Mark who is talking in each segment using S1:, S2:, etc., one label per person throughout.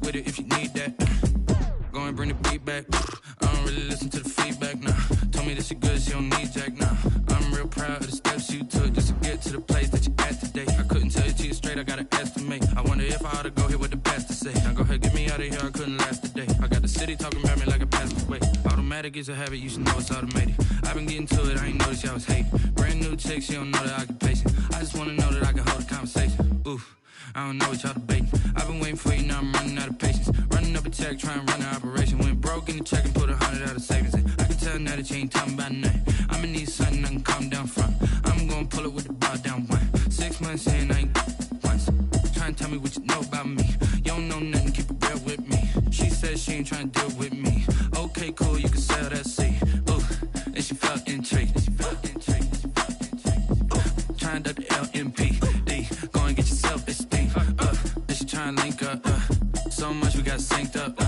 S1: with it if you need that. Go and bring the beat back. I don't really listen to the feedback, nah. Told me that she good, she don't need Jack, nah. I'm real proud of the steps you took just to get to the place that you at today. I couldn't tell you to you straight, I gotta estimate. I wonder if I ought to go here with the best to say. Now go ahead, get me out of here, I couldn't last a day. I got the city talking about me like a passed away. Automatic is a habit, you should know it's automated. I've been getting to it, I ain't noticed y'all was hating. Brand new chick, she don't know the occupation. I just wanna know that I can hold a conversation. Oof. I don't know what y'all debating. I've been waiting for you, now I'm running out of patience. Running up a check, trying to run an operation. Went broke in the check and put 100 out of savings in. I can tell now that you ain't talking about nothing. I'ma need something I can calm down from. I'm gonna pull it with the bar down one. 6 months in, I ain't once. Trying to tell me what you know about me. You don't know nothing, keep it real with me. She said she ain't trying to deal with me. Okay, cool, you can sell that seed. Ooh, and she felt intrigued. Trying to duck the LMP. Go and get your self-esteem up. Then she trying to link up. So much we got synced up.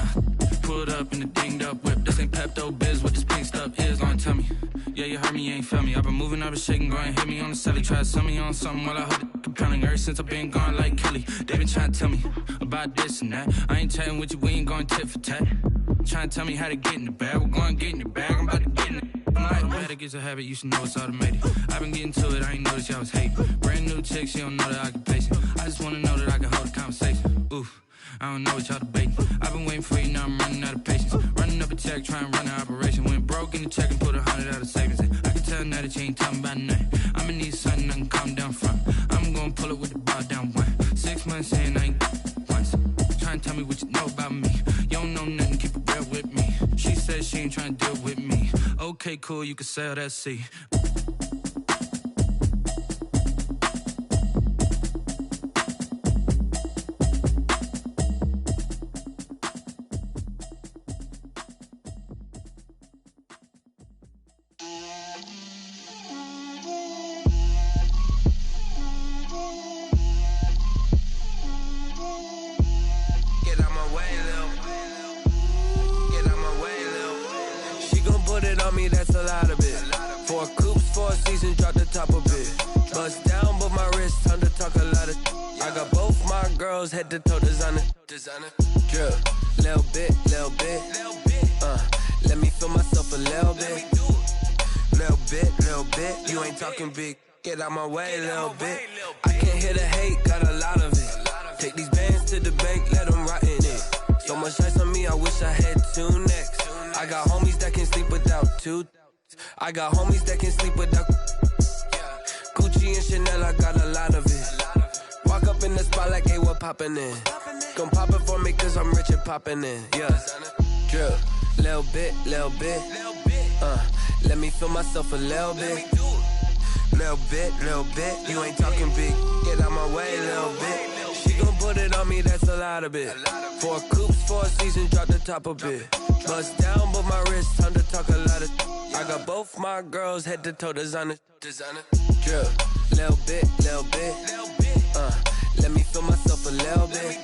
S1: Pulled up in the dinged up whip. This ain't Pepto-Biz, what this pink stuff is. Don't tell me. Yeah, you heard me, you ain't felt me. I've been moving, I've been shaking, go and hit me on the celly. Try to sell me on something while I hold it compelling. Ever since I've been gone like Kelly, they been trying to tell me about this and that. I ain't chatting with you, we ain't going tit for tat. Trying to tell me how to get in the bag. We're going to get in the bag, I'm about to get in it. Automatic is a habit, you should know it's automated. I've been getting to it, I ain't noticed y'all was hating. Brand new chick, she don't know the occupation. I just wanna know that I can hold a conversation. Oof, I don't know what y'all debating. I've been waiting for you, now I'm running out of patience. Running up a check, trying to run an operation. Went broke in the check and put 100 out of savings in. I can tell now that you ain't talking about nothing. I'ma need something I can calm down from. I'm gonna pull it with the bar down one. 6 months in, I ain't once. Trying to tell me what you know about me. You don't know nothing, keep it real with me. She said she ain't trying to deal with me. Okay, cool, you can sell that seed.
S2: That's a lot of it. 4 coops, 4 seasons, drop the top of it. Bust down, but my wrist, time to talk a lot of. I got both my girls head to toe designer. Drip, little bit. Let me feel myself a little bit. Little bit. You ain't talking big. Get out my way, little bit. I can't hear the hate, got a lot of it. Take these bands to the bank, let them rot in it. So much ice on me, I wish I had 2 necks. I got homies that can sleep without 2. I got homies that can sleep without Gucci and Chanel, I got a lot of it. Walk up in the spot like, hey, what poppin' in? Gon' pop it for me cause I'm rich and poppin' in, yeah. Drip, little bit. Let me feel myself a little bit. Little bit. You ain't talking big, get out my way, little bit. She gon' put it on me, that's a lot of it. 4 coops, 4 seasons, drop the top of it. Bust down, but my wrist, time to talk a lot of. I got both my girls head to toe designer. Drip, little bit. Let me feel myself a little bit.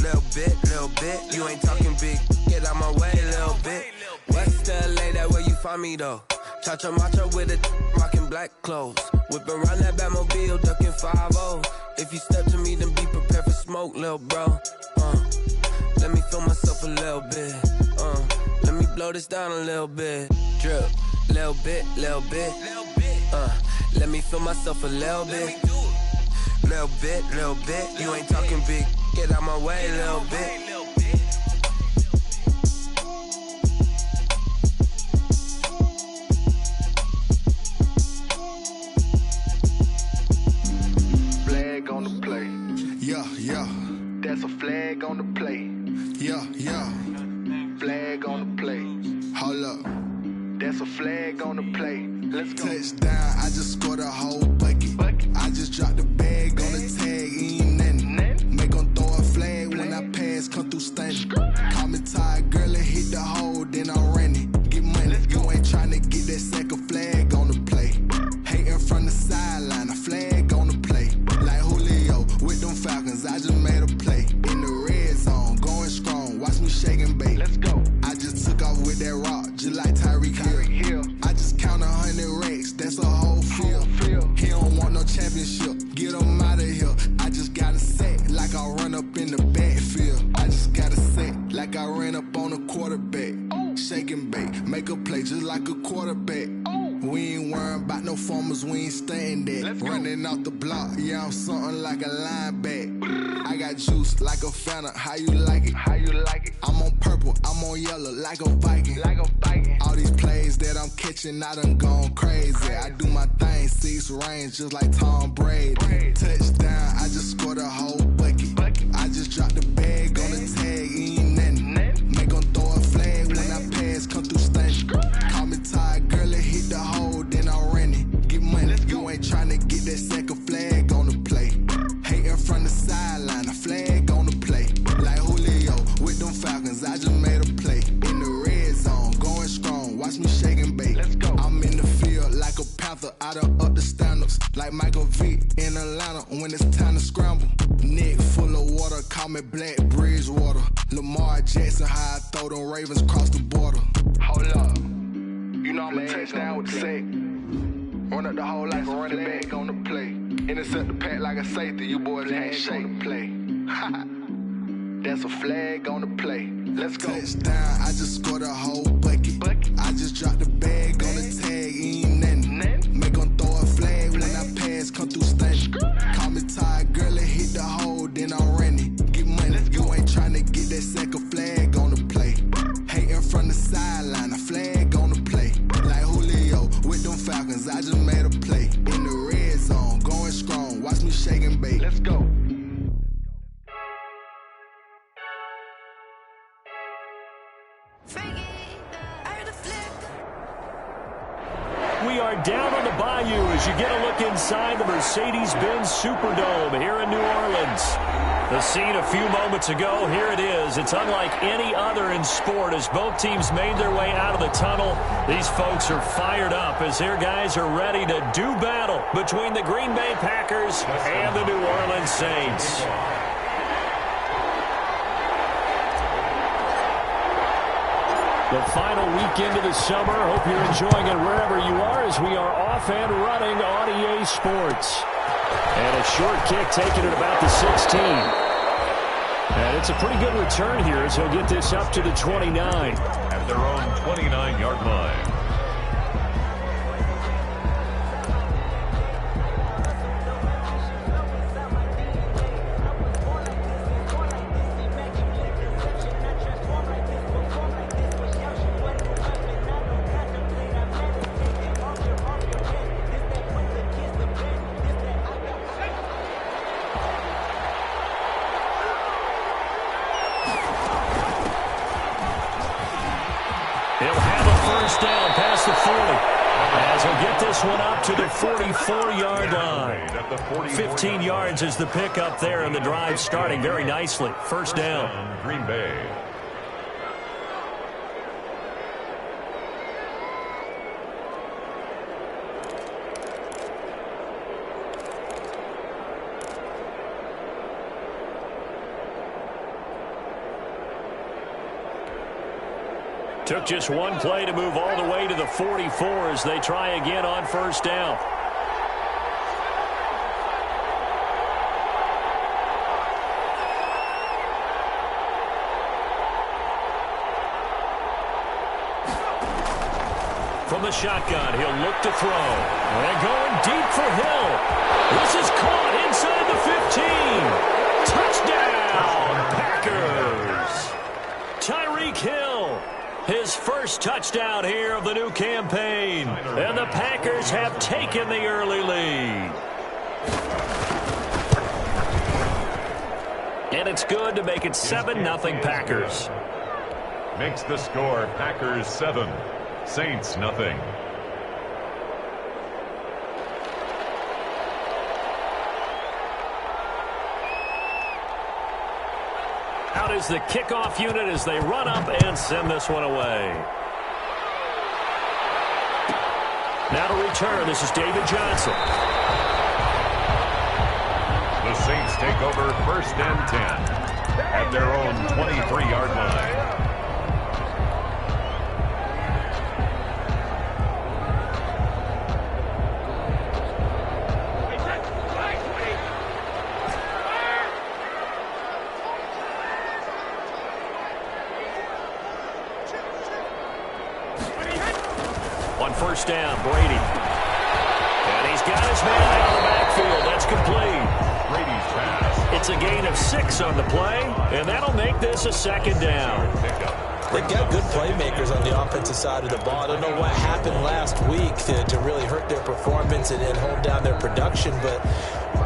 S2: Little bit. You ain't talking big, get out my way, little bit. West LA, that where you find me though. Cha-cha matcha with a rockin' black clothes. Whippin' around that Batmobile, duckin' 5-0. If you step to me, then be prepared for smoke, lil' bro. Let me feel myself a little bit. Let me blow this down a little bit. Drip, little bit. Let me feel myself a little bit. Little bit. You ain't talking big. Get out my way, little bit.
S3: Flag on the play.
S4: Yeah.
S3: That's a flag on the play.
S4: Yeah.
S3: Flag on the play.
S4: Hold up.
S3: That's a flag on the play. Let's go.
S4: Touchdown, I just scored a whole bucket. I just dropped the bag on the tag, ain't nothing. Make 'em throw a flag when I pass, come through stunning. Call me tired, girl, and hit the hole, then I'm running. Get money, you ain't tryna get that second flag on the play. Hating from the sideline, a flag on the play. Like Julio with them Falcons, I just made a play. In the red zone, going strong, watch me shake and bake.
S3: Let's go.
S4: I just took off with that rock, just like Tyreek Hill. I just count 100 racks, that's a whole field. He don't want no championship, get him out of here. I just got a sack like I run up in the backfield. I just play just like a quarterback. We ain't worrying about no formers, we ain't staying there. Running off the block, yeah, I'm something like a linebacker. I got juice like a Fanta, how you like it? How you like it? I'm on purple, I'm on yellow, like a Viking. Like a Viking. All these plays that I'm catching, I done gone crazy. I do my thing, 6 range, just like Tom Brady. Touchdown, I just scored a whole bucket. I just dropped the bag on the tag, ain't nothing. Make 'em throw a flag when I pass, come through stunning. Call me tired, girl, it hit the hole, then I ran it. Get money, you ain't tryna get that second flag on the play. Hating from the sideline, a flag on the play. Like Julio with them Falcons, I just made a play. In the red zone, going strong, watch me shake and bake. I'm in the field like a panther, I done up the standards. Like Michael Vick in Atlanta when it's time to scramble. Neck full of water, call me Black Bridgewater. Lamar Jackson, how I throw them Ravens cross the border. Hold up, you know I'm a touchdown with the sack. Run up the hole like a running back on the play. Intercept the pack like a safety, you boys ain't shake the play. That's a flag on the play. Let's go. Touchdown, I just scored a whole bucket. I just dropped the bag on the tag, ain't nothing. Make 'em throw a flag when I pass, come through stunning. Call me tired, girl, it hit the hole, then I ran it. Get money, you ain't tryna get that second flag on the play. Hating from the sideline, a flag on the play. Like Julio with them Falcons, I just made a play. In the red zone, going strong, watch me shake and bake. Let's go.
S5: We are down on the bayou as you get a look inside the Mercedes-Benz Superdome here in New Orleans. The scene a few moments ago, here it is. It's unlike any other in sport as both teams made their way out of the tunnel. These folks are fired up as their guys are ready to do battle between the Green Bay Packers and the New Orleans Saints. The final weekend of the summer. Hope you're enjoying it wherever you are as we are off and running on EA Sports. And a short kick taken at about the 16. And it's a pretty good return here as he'll get this up to the 29.
S6: At their own 29-yard line.
S5: Down past the 40 as he'll get this one up to the 44-yard line. 15 yards is the pickup there, and the drive starting very nicely. First down.
S6: Green Bay.
S5: Took just one play to move all the way to the 44 as they try again on first down. From the shotgun, he'll look to throw. And going deep for Hill. This is caught inside the 15. Touchdown, Packers. Tyreek Hill. His first touchdown here of the new campaign. And the Packers have taken the early lead. And it's good to make it 7-0 Packers.
S6: Makes the score Packers 7, Saints nothing.
S5: Out is the kickoff unit as they run up and send this one away. Now to return, this is David Johnson.
S6: The Saints take over first and 10 at their own 23-yard line.
S5: On first down, Brady. And he's got his man out of the backfield. That's complete.
S6: Brady's pass.
S5: It's a gain of 6 on the play, and that'll make this a second down.
S7: They've got good playmakers on the offensive side of the ball. I don't know what happened last week to really hurt their performance and hold down their production, but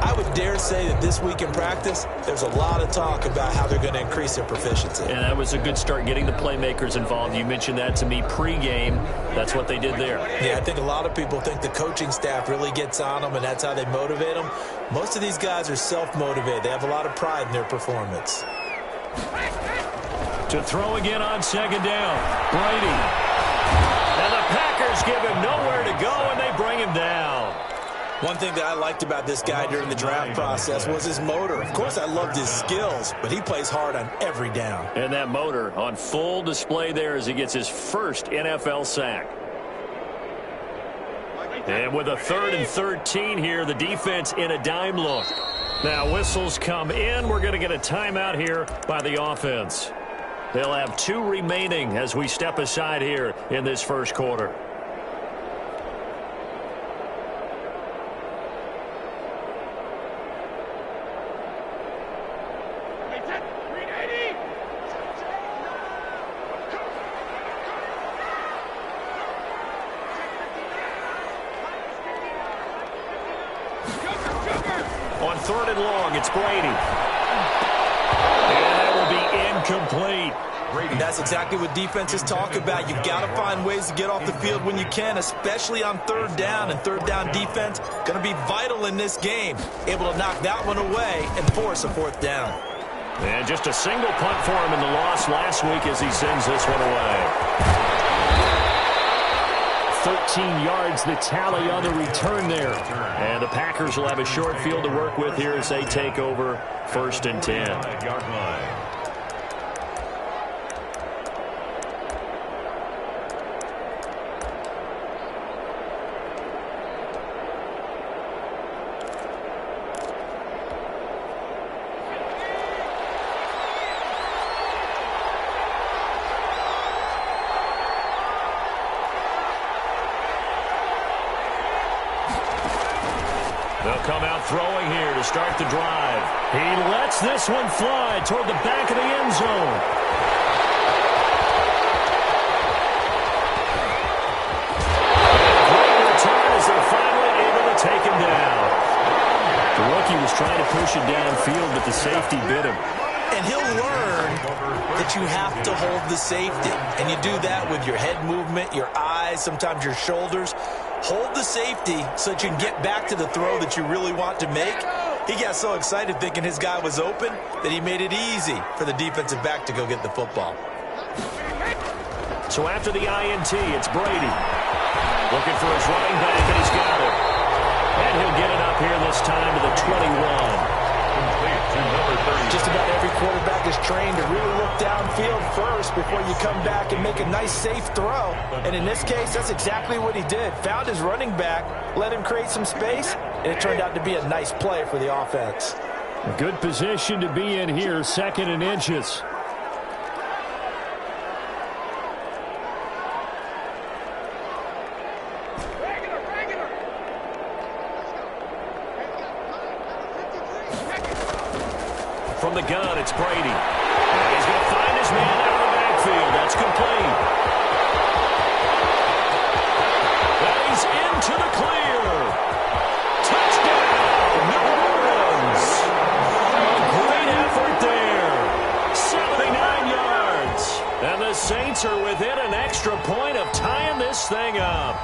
S7: I would dare say that this week in practice, there's a lot of talk about how they're going to increase their proficiency.
S5: And that was a good start, getting the playmakers involved. You mentioned that to me pregame. That's what they did there.
S7: Yeah, I think a lot of people think the coaching staff really gets on them, and that's how they motivate them. Most of these guys are self-motivated. They have a lot of pride in their performance.
S5: To throw again on second down, Brady. And the Packers give him nowhere to go, and they bring him down.
S7: One thing that I liked about this guy during the draft process was his motor. Of course, I loved his skills, but he plays hard on every down.
S5: And that motor on full display there as he gets his first NFL sack. And with a 3rd and 13 here, the defense in a dime look. Now whistles come in. We're going to get a timeout here by the offense. They'll have 2 remaining as we step aside here in this first quarter. On 3rd and long, it's Brady. And that will be incomplete.
S7: And that's exactly what defenses talk about. You've got to find ways to get off the field when you can, especially on 3rd down. And 3rd down defense going to be vital in this game. Able to knock that one away and force a 4th down.
S5: And just a single punt for him in the loss last week as he sends this one away. 13 yards, the tally on the return there. And the Packers will have a short field to work with here as they take over 1st and 10.
S6: Yard line.
S5: They'll come out throwing here to start the drive. He lets this one fly toward the back of the end zone. Great return as they're finally able to take him down. The rookie was trying to push it downfield, but the safety bit him.
S7: And he'll learn that you have to hold the safety. And you do that with your head movement, your eyes, sometimes your shoulders. Hold the safety so that you can get back to the throw that you really want to make. He got so excited thinking his guy was open that he made it easy for the defensive back to go get the football.
S5: So after the INT, it's Brady. Looking for his running back, and he's got it. And he'll get it up here this time to the 21.
S7: Just about every quarterback is trained to really look downfield first before you come back and make a nice, safe throw. And in this case, that's exactly what he did. Found his running back, let him create some space, and it turned out to be a nice play for the offense.
S5: A good position to be in here, 2nd and inches. From the gun, it's Brady. And he's going to find his man out of the backfield. That's complete. And he's into the clear. Touchdown, New Orleans. A great effort there. 79 yards. And the Saints are within an extra point of tying this thing up.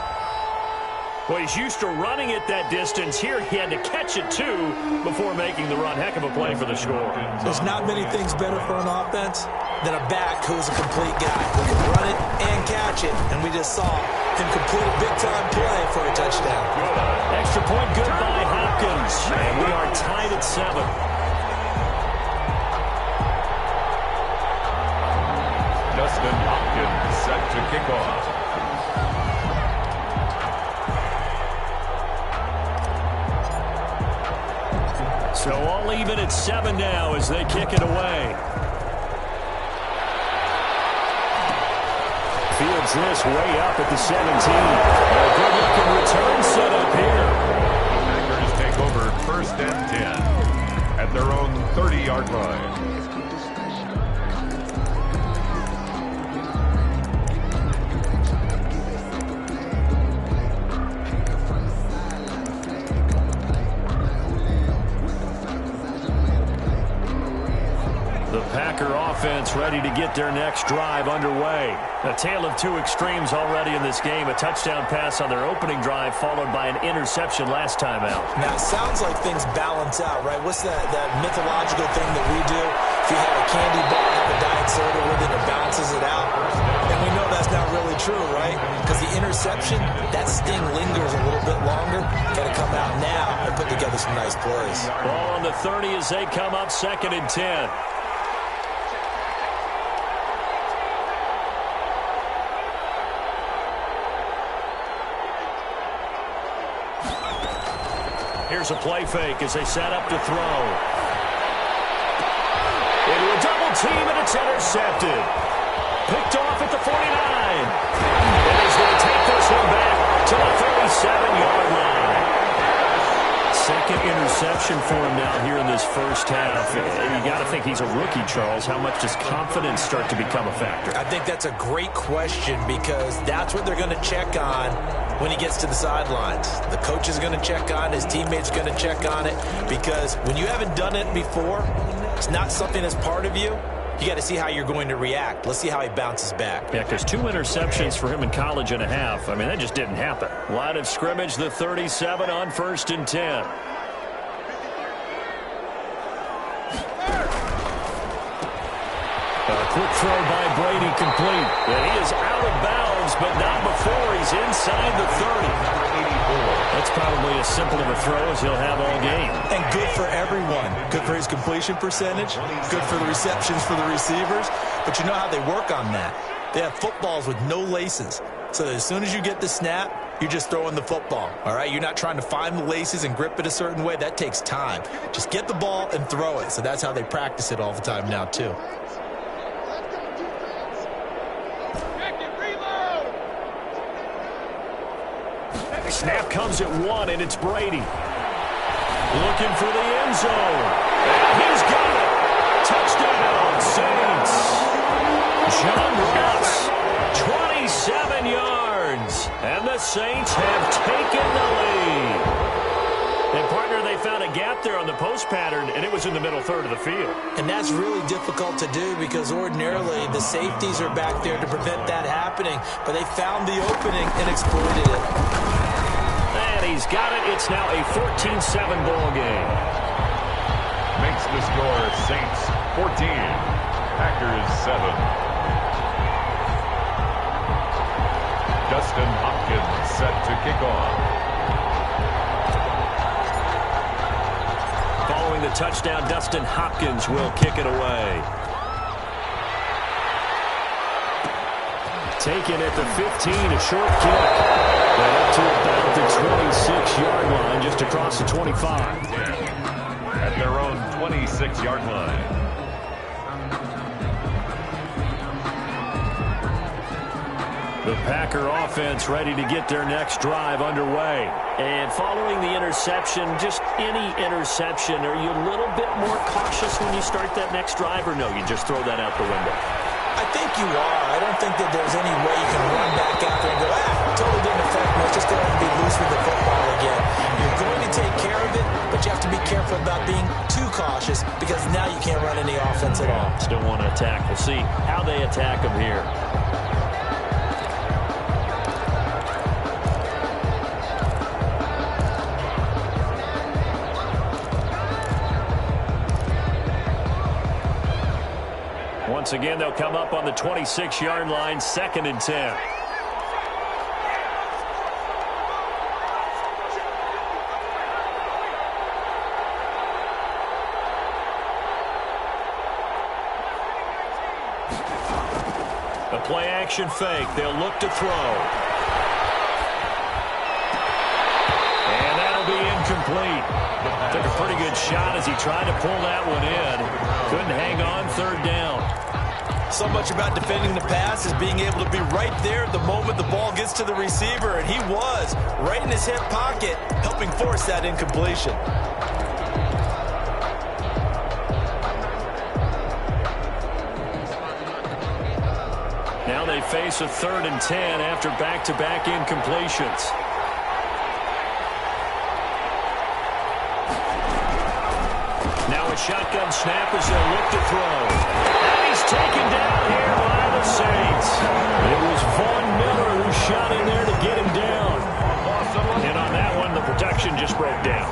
S5: Well, he's used to running it that distance. Here he had to catch it, too, before making the run. Heck of a play for the score.
S7: There's not many things better for an offense than a back who's a complete guy who can run it and catch it. And we just saw him complete a big-time play for a touchdown.
S5: Extra point good by Hopkins. And we are tied at 7.
S6: Justin Hopkins set to kick off.
S5: So all even at 7 now as they kick it away. Field fields this way up at the 17. A good-looking return set up here.
S6: Packers take over 1st and 10 at their own 30-yard line.
S5: The Packer offense ready to get their next drive underway. A tale of two extremes already in this game. A touchdown pass on their opening drive followed by an interception last time out.
S7: Now, it sounds like things balance out, right? What's that mythological thing that we do? If you have a candy bar, have a diet soda with it, it balances it out. And we know that's not really true, right? Because the interception, that sting lingers a little bit longer. Got to come out now and put together some nice plays.
S5: Ball on the 30 as they come up 2nd and 10. Here's a play fake as they set up to throw. Into a double team, and it's intercepted. Picked off at the 49. And he's going to take this one back to the 37-yard line. Second interception for him now here in this first half. You got to think he's a rookie, Charles. How much does confidence start to become a factor?
S7: I think that's a great question because that's what they're going to check on when he gets to the sidelines. The coach is going to check on, his teammates are going to check on it, because when you haven't done it before, it's not something that's part of you. You got to see how you're going to react. Let's see how he bounces back.
S5: Yeah, because 2 interceptions for him in college and a half. I mean, that just didn't happen. Line of scrimmage, the 37 on 1st and 10. A quick throw by Brady complete. And he is out of bounds, but not before he's inside the 30. That's probably as simple of a throw as he'll have all game.
S7: And good for everyone. Good for his completion percentage. Good for the receptions for the receivers. But you know how they work on that. They have footballs with no laces. So that as soon as you get the snap, you're just throwing the football. All right? You're not trying to find the laces and grip it a certain way. That takes time. Just get the ball and throw it. So that's how they practice it all the time now, too.
S5: Snap comes at 1, and it's Brady. Looking for the end zone. And he's got it. Touchdown, Saints. John Ross, 27 yards. And the Saints have taken the lead. And, partner, they found a gap there on the post pattern, and it was in the middle third of the field.
S7: And that's really difficult to do because ordinarily the safeties are back there to prevent that happening. But they found the opening and exploited it.
S5: And he's got it. It's now a 14-7 ball game.
S6: Makes the score Saints 14, Packers 7. Dustin Hopkins set to kick off.
S5: Following the touchdown, Dustin Hopkins will kick it away. Taken at the 15, a short kick. And up to about the 26-yard line, just across the 25.
S6: At their own 26-yard line.
S5: The Packer offense ready to get their next drive underway. And following the interception, just any interception, are you a little bit more cautious when you start that next drive, or no, you just throw that out the window?
S7: I think you are. I don't think that there's any way you can run back out there and go, totally didn't affect me. Let's just go ahead and be loose with the football again. You're going to take care of it, but you have to be careful about being too cautious because now you can't run any offense at all.
S5: Still want to attack. We'll see how they attack them here. Once again, they'll come up on the 26-yard line, 2nd and 10. A play-action fake. They'll look to throw. And that'll be incomplete. Took a pretty good shot as he tried to pull that one in. Couldn't hang on, 3rd down.
S7: So much about defending the pass is being able to be right there at the moment the ball gets to the receiver, and he was right in his hip pocket, helping force that incompletion.
S5: Now they face a 3rd and 10 after back-to-back incompletions. Now a shotgun snap as they'll look to throw. And he's taken down here by the Saints. It was Von Miller who shot in there to get him down. And on that one, the protection just broke down.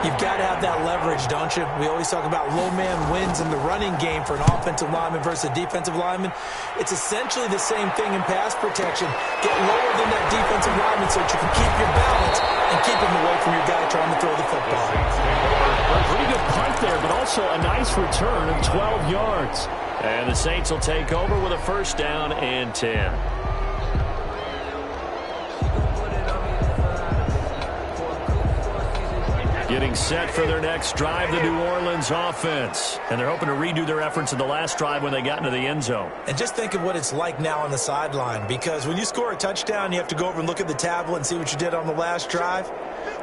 S7: You've got to have that leverage, don't you? We always talk about low man wins in the running game for an offensive lineman versus a defensive lineman. It's essentially the same thing in pass protection. Get lower than that defensive lineman so that you can keep your balance and keep him away from your guy trying to throw the football.
S5: Pretty good punt there, but also a nice return of 12 yards. And the Saints will take over with a 1st down and 10. Getting set for their next drive, the New Orleans offense. And they're hoping to redo their efforts in the last drive when they got into the end zone.
S7: And just think of what it's like now on the sideline, because when you score a touchdown, you have to go over and look at the tablet and see what you did on the last drive.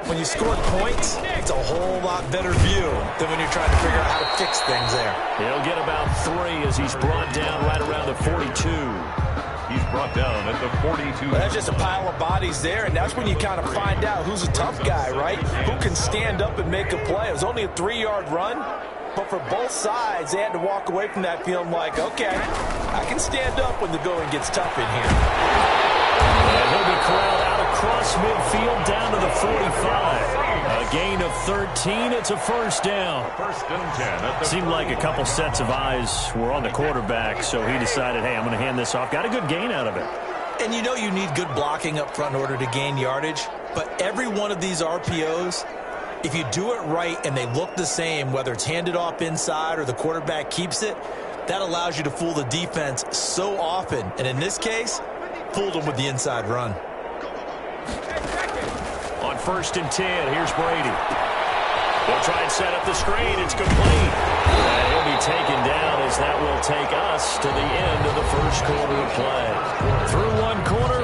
S7: When you score points, it's a whole lot better view than when you're trying to figure out how to fix things there.
S5: He'll get about 3 as he's brought down right around the 42.
S6: He's brought down at the 42.
S7: Well, that's just a pile of bodies there, and that's when you kind of find out who's a tough guy, right? Who can stand up and make a play. It was only a 3-yard run, but for both sides, they had to walk away from that feeling like, okay, I can stand up when the going gets tough in here.
S5: And he'll be corralled out across midfield down to the 45. A gain of 13. It's a 1st down.
S6: 1st and 10.
S5: Seemed like a couple sets of eyes were on the quarterback, so he decided, hey, I'm going to hand this off. Got a good gain out of it.
S7: And you know you need good blocking up front in order to gain yardage, but every one of these RPOs, if you do it right and they look the same, whether it's handed off inside or the quarterback keeps it, that allows you to fool the defense so often. And in this case, fooled them with the inside run.
S5: On 1st and 10, here's Brady. They'll try and set up the screen. It's complete. And he'll be taken down as that will take us to the end of the 1st quarter of play. Through one quarter,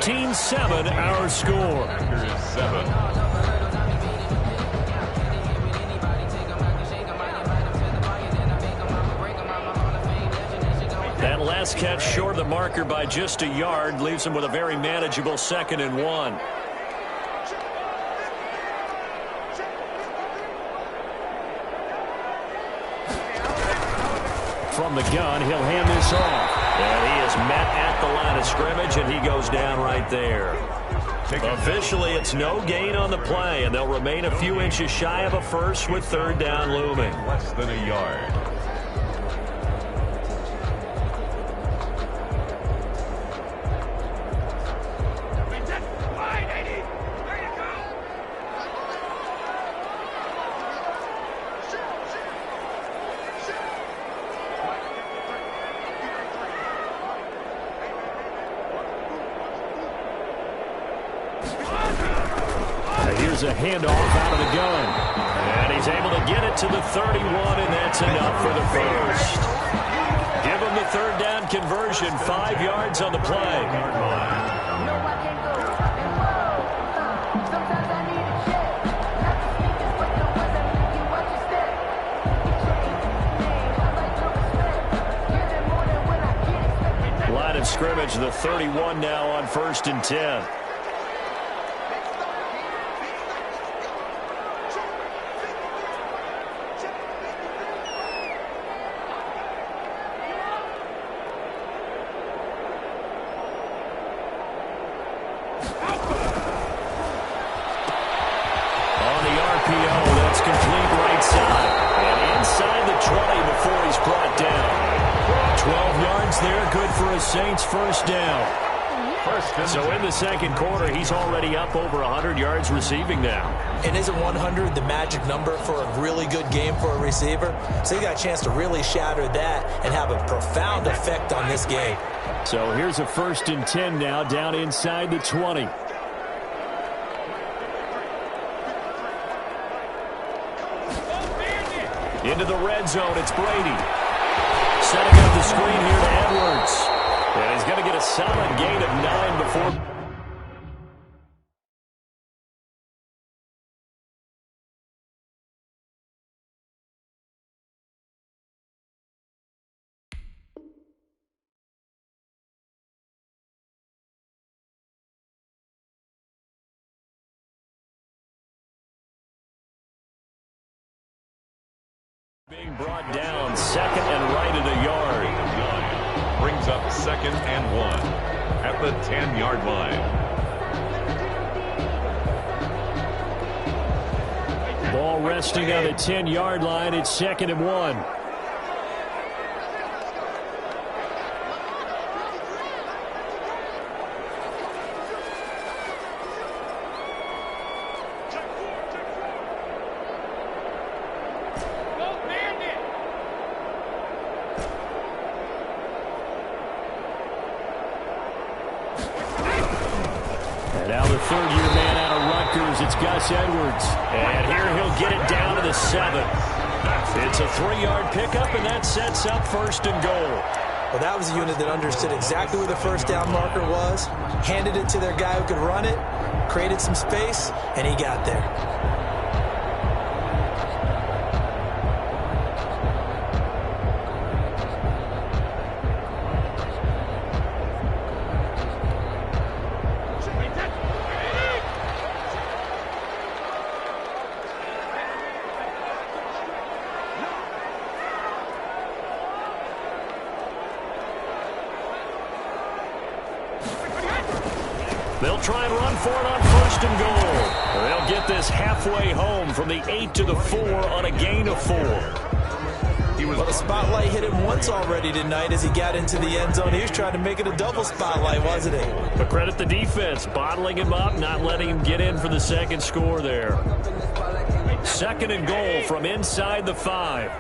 S5: 14-7 our score.
S6: Here is 7.
S5: That last catch short of the marker by just a yard leaves him with a very manageable 2nd and 1. From the gun, he'll hand this off. And he is met at the line of scrimmage, and he goes down right there. Officially, it's no gain on the play, and they'll remain a few inches shy of a 1st with 3rd down looming.
S6: Less than a yard.
S5: Here's a handoff out of the gun. And he's able to get it to the 31, and that's enough for the 1st. Give him the 3rd down conversion, 5 yards on the play. Line of scrimmage, the 31 now on 1st and 10. There, good for a Saints 1st down. So in the 2nd quarter, he's already up over 100 yards receiving now.
S7: And isn't 100 the magic number for a really good game for a receiver? So you got a chance to really shatter that and have a profound effect on this game.
S5: So here's a 1st and 10 now, down inside the 20. Into the red zone, it's Brady. Setting up the screen here Being brought down, second and right at a yard.
S6: Brings up second and 1 at the 10-yard line.
S5: Ball resting on the 10-yard line. It's second and 1. Third-year man out of Rutgers, it's Gus Edwards. And here he'll get it down to the 7. It's a 3-yard pickup, and that sets up first and goal.
S7: Well, that was a unit that understood exactly where the first down marker was, handed it to their guy who could run it, created some space, and he got there.
S5: They'll try and run for it on first and goal. They'll get this halfway home from the 8 to the 4 on a gain of 4.
S7: Well, the spotlight hit him once already tonight as he got into the end zone. He was trying to make it a double spotlight, wasn't he?
S5: But credit the defense, bottling him up, not letting him get in for the second score there. Second and goal from inside the 5.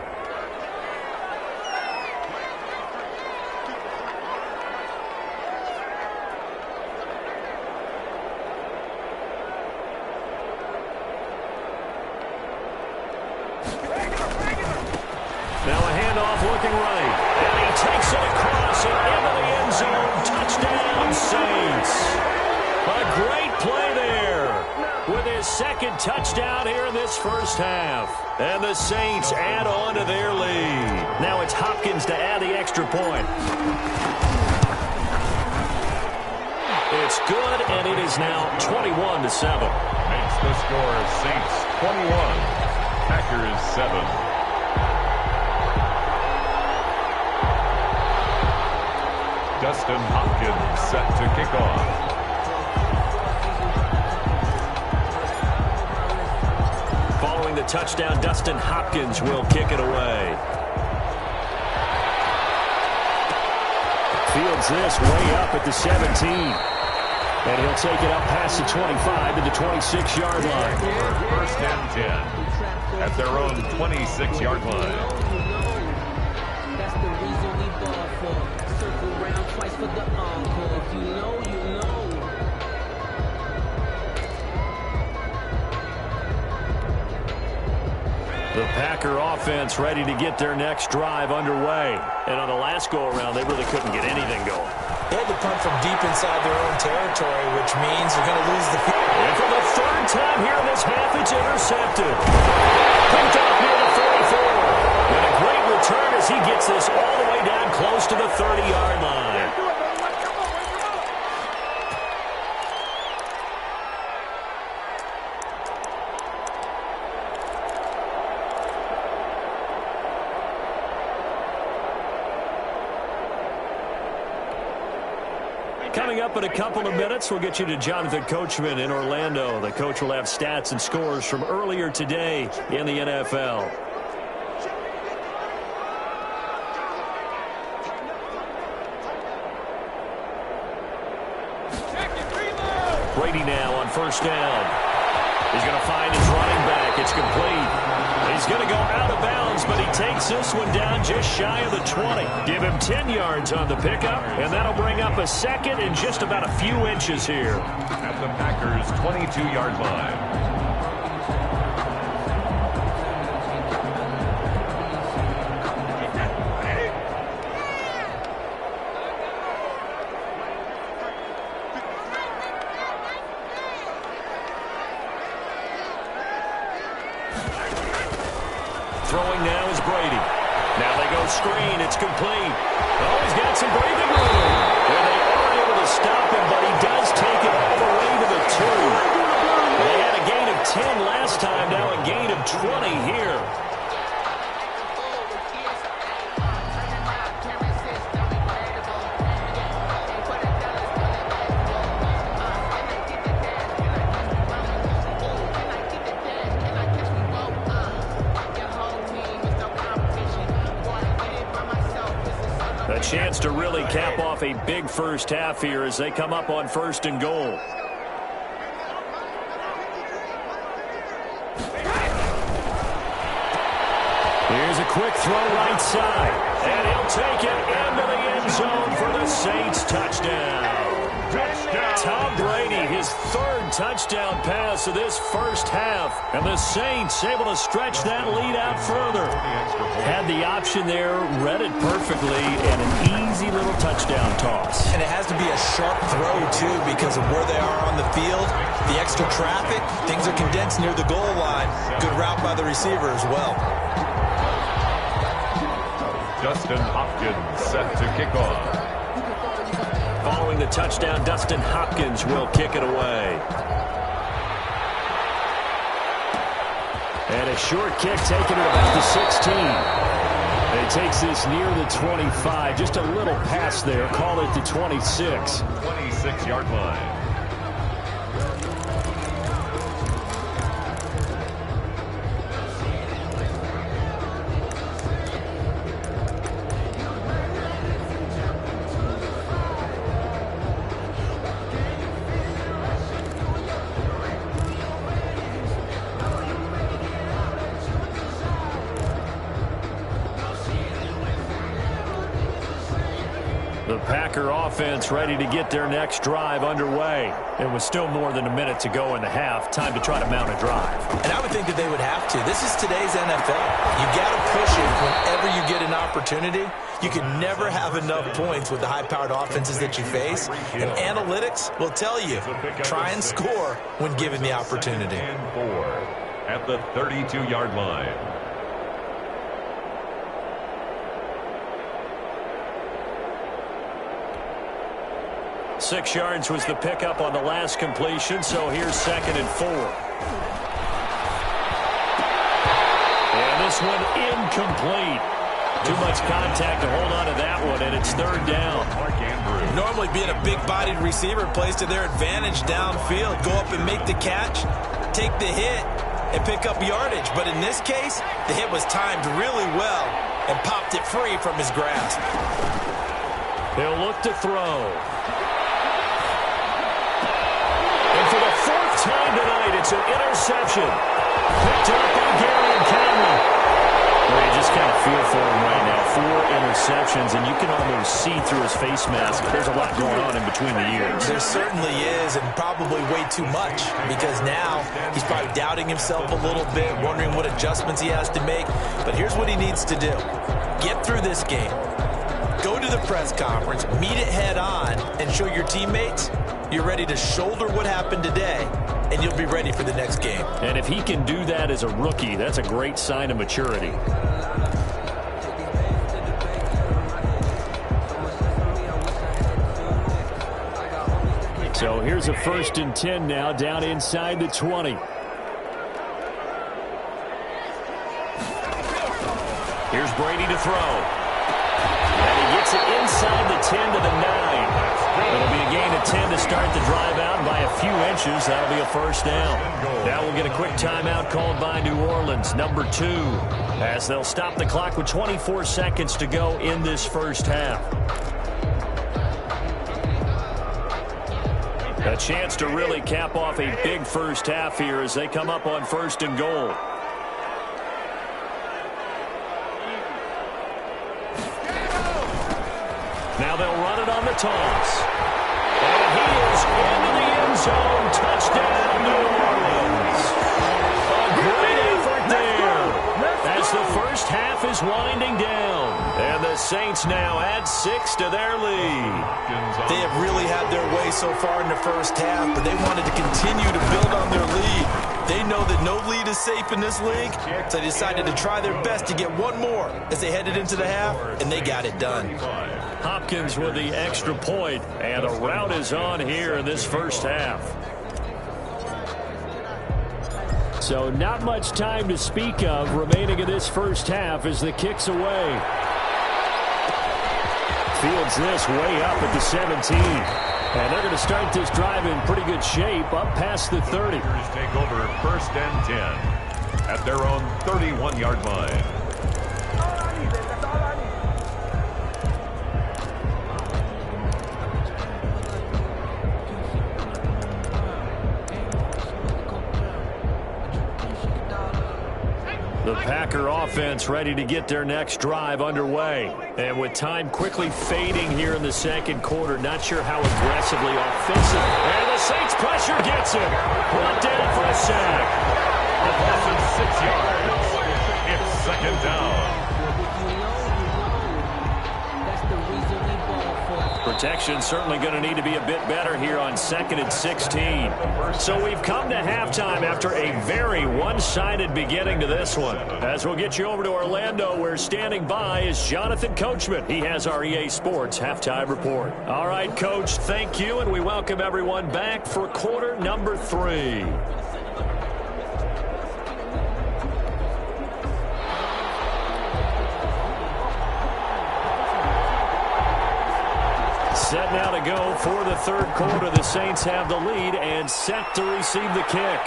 S5: Now a handoff looking right. And he takes it across and into the end zone. Touchdown, Saints. A great play there with his second touchdown here in this first half. And the Saints add on to their lead. Now it's Hopkins to add the extra point. It's good, and it is now 21-7.
S6: Makes the score Saints 21, Packers 7. Dustin Hopkins set to kick off.
S5: Following the touchdown, Dustin Hopkins will kick it away. Fields this way up at the 17. And he'll take it up past the 25 to the 26-yard line.
S6: First and 10 at their own 26-yard line.
S8: That's the reason we ball for. Circle round twice for the encore. If you know, you know.
S5: The Packer offense ready to get their next drive underway. And on the last go-around, they really couldn't get anything going.
S7: They had to punt from deep inside their own territory, which means you're going to lose the field.
S5: And for the third time here in this half, it's intercepted. Picked up near the 44. And a great return as he gets this all the way down close to the 30-yard line. Coming up in a couple of minutes, we'll get you to Jonathan Coachman in Orlando. The coach will have stats and scores from earlier today in the NFL. Brady now on first down. He's going to find his running back. It's complete. He's going to go out of bounds, but he takes this one down just shy of the 20. Give him 10 yards on the pickup, and that'll bring up a second and just about a few inches here.
S6: At the Packers' 22-yard line.
S5: Throwing now is Brady. Now they go screen. It's complete. Oh, he's got some breathing room. And they are able to stop him, but he does take it all the way to the 2. They had a gain of 10 last time, now a gain of 20 here. chance to really cap off a big first half here as they come up on 1st and goal. Here's a quick throw right side. And he'll take it into the end zone for the Saints touchdown. Tom Brady, his 3rd touchdown pass of this first half. And the Saints able to stretch that lead out further. Had the option there, read it perfectly, and an easy little touchdown toss.
S7: And it has to be a sharp throw, too, because of where they are on the field. The extra traffic, things are condensed near the goal line. Good route by the receiver as well.
S6: Dustin Hopkins set to kick off.
S5: Following the touchdown, Dustin Hopkins will kick it away. And a short kick taken at about the 16. It takes this near the 25. Just a little pass there. Call it the 26.
S6: 26-yard line.
S5: The Packer offense ready to get their next drive underway. It was still more than a minute to go in the half. Time to try to mount a drive.
S7: And I would think that they would have to. This is today's NFL. You got to push it whenever you get an opportunity. You can never have enough points with the high-powered offenses that you face. And analytics will tell you, try and score when given the opportunity.
S6: And 4 at the 32-yard line.
S5: 6 yards was the pickup on the last completion, so here's 2nd and 4. And this one incomplete. Too much contact to hold on to that one, and it's 3rd down.
S7: Normally being a big-bodied receiver plays to their advantage downfield. Go up and make the catch, take the hit, and pick up yardage. But in this case, the hit was timed really well and popped it free from his grasp.
S5: He'll look to throw. And for the 4th time tonight, it's an interception. Picked up by Gary and Conley. Well, you just kind of feel for him right now. 4 interceptions, and you can almost see through his face mask. There's a lot going on in between the ears.
S7: There certainly is, and probably way too much, because now he's probably doubting himself a little bit, wondering what adjustments he has to make. But here's what he needs to do. Get through this game. Go to the press conference, meet it head on, and show your teammates you're ready to shoulder what happened today, and you'll be ready for the next game.
S5: And if he can do that as a rookie, that's a great sign of maturity. So here's a 1st and 10 now, down inside the 20. Here's Brady to throw. And he gets it inside the 10 to the 9. It'll be a gain of 10 to start the drive out by a few inches. That'll be a 1st down. Now we'll get a quick timeout called by New Orleans, number 2, as they'll stop the clock with 24 seconds to go in this first half. A chance to really cap off a big first half here as they come up on 1st and goal. Now they'll run it on the toss. And he is into the end zone. Touchdown, New Orleans. A great effort there as the first half is winding down. And the Saints now add 6 to their lead.
S7: They have really had their way so far in the first half, but they wanted to continue to build on their lead. They know that no lead is safe in this league, so they decided to try their best to get one more as they headed into the half, and they got it done.
S5: Hopkins with the extra point, and the route is on here in this first half. So not much time to speak of remaining in this first half as the kick's away. Fields this way up at the 17. And they're going to start this drive in pretty good shape up past the 30.
S6: Take over 1st and 10 at their own 31-yard line.
S5: Packer offense ready to get their next drive underway. And with time quickly fading here in the second quarter, not sure how aggressively offensive. And the Saints pressure gets him. Brought down for a sack.
S6: A loss of 6 yards. It's second down.
S5: Protection certainly going to need to be a bit better here on 2nd and 16. So we've come to halftime after a very one-sided beginning to this one. As we'll get you over to Orlando, where standing by is Jonathan Coachman. He has our EA Sports halftime report. All right, Coach, thank you, and we welcome everyone back for quarter number 3. Set now to go for the third quarter. The Saints have the lead and set to receive the kick.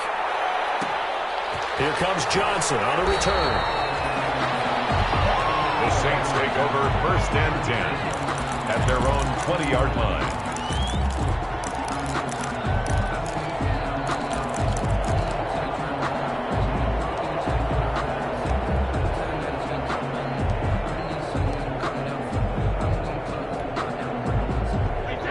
S5: Here comes Johnson on a return.
S6: The Saints take over 1st and 10 at their own 20-yard line.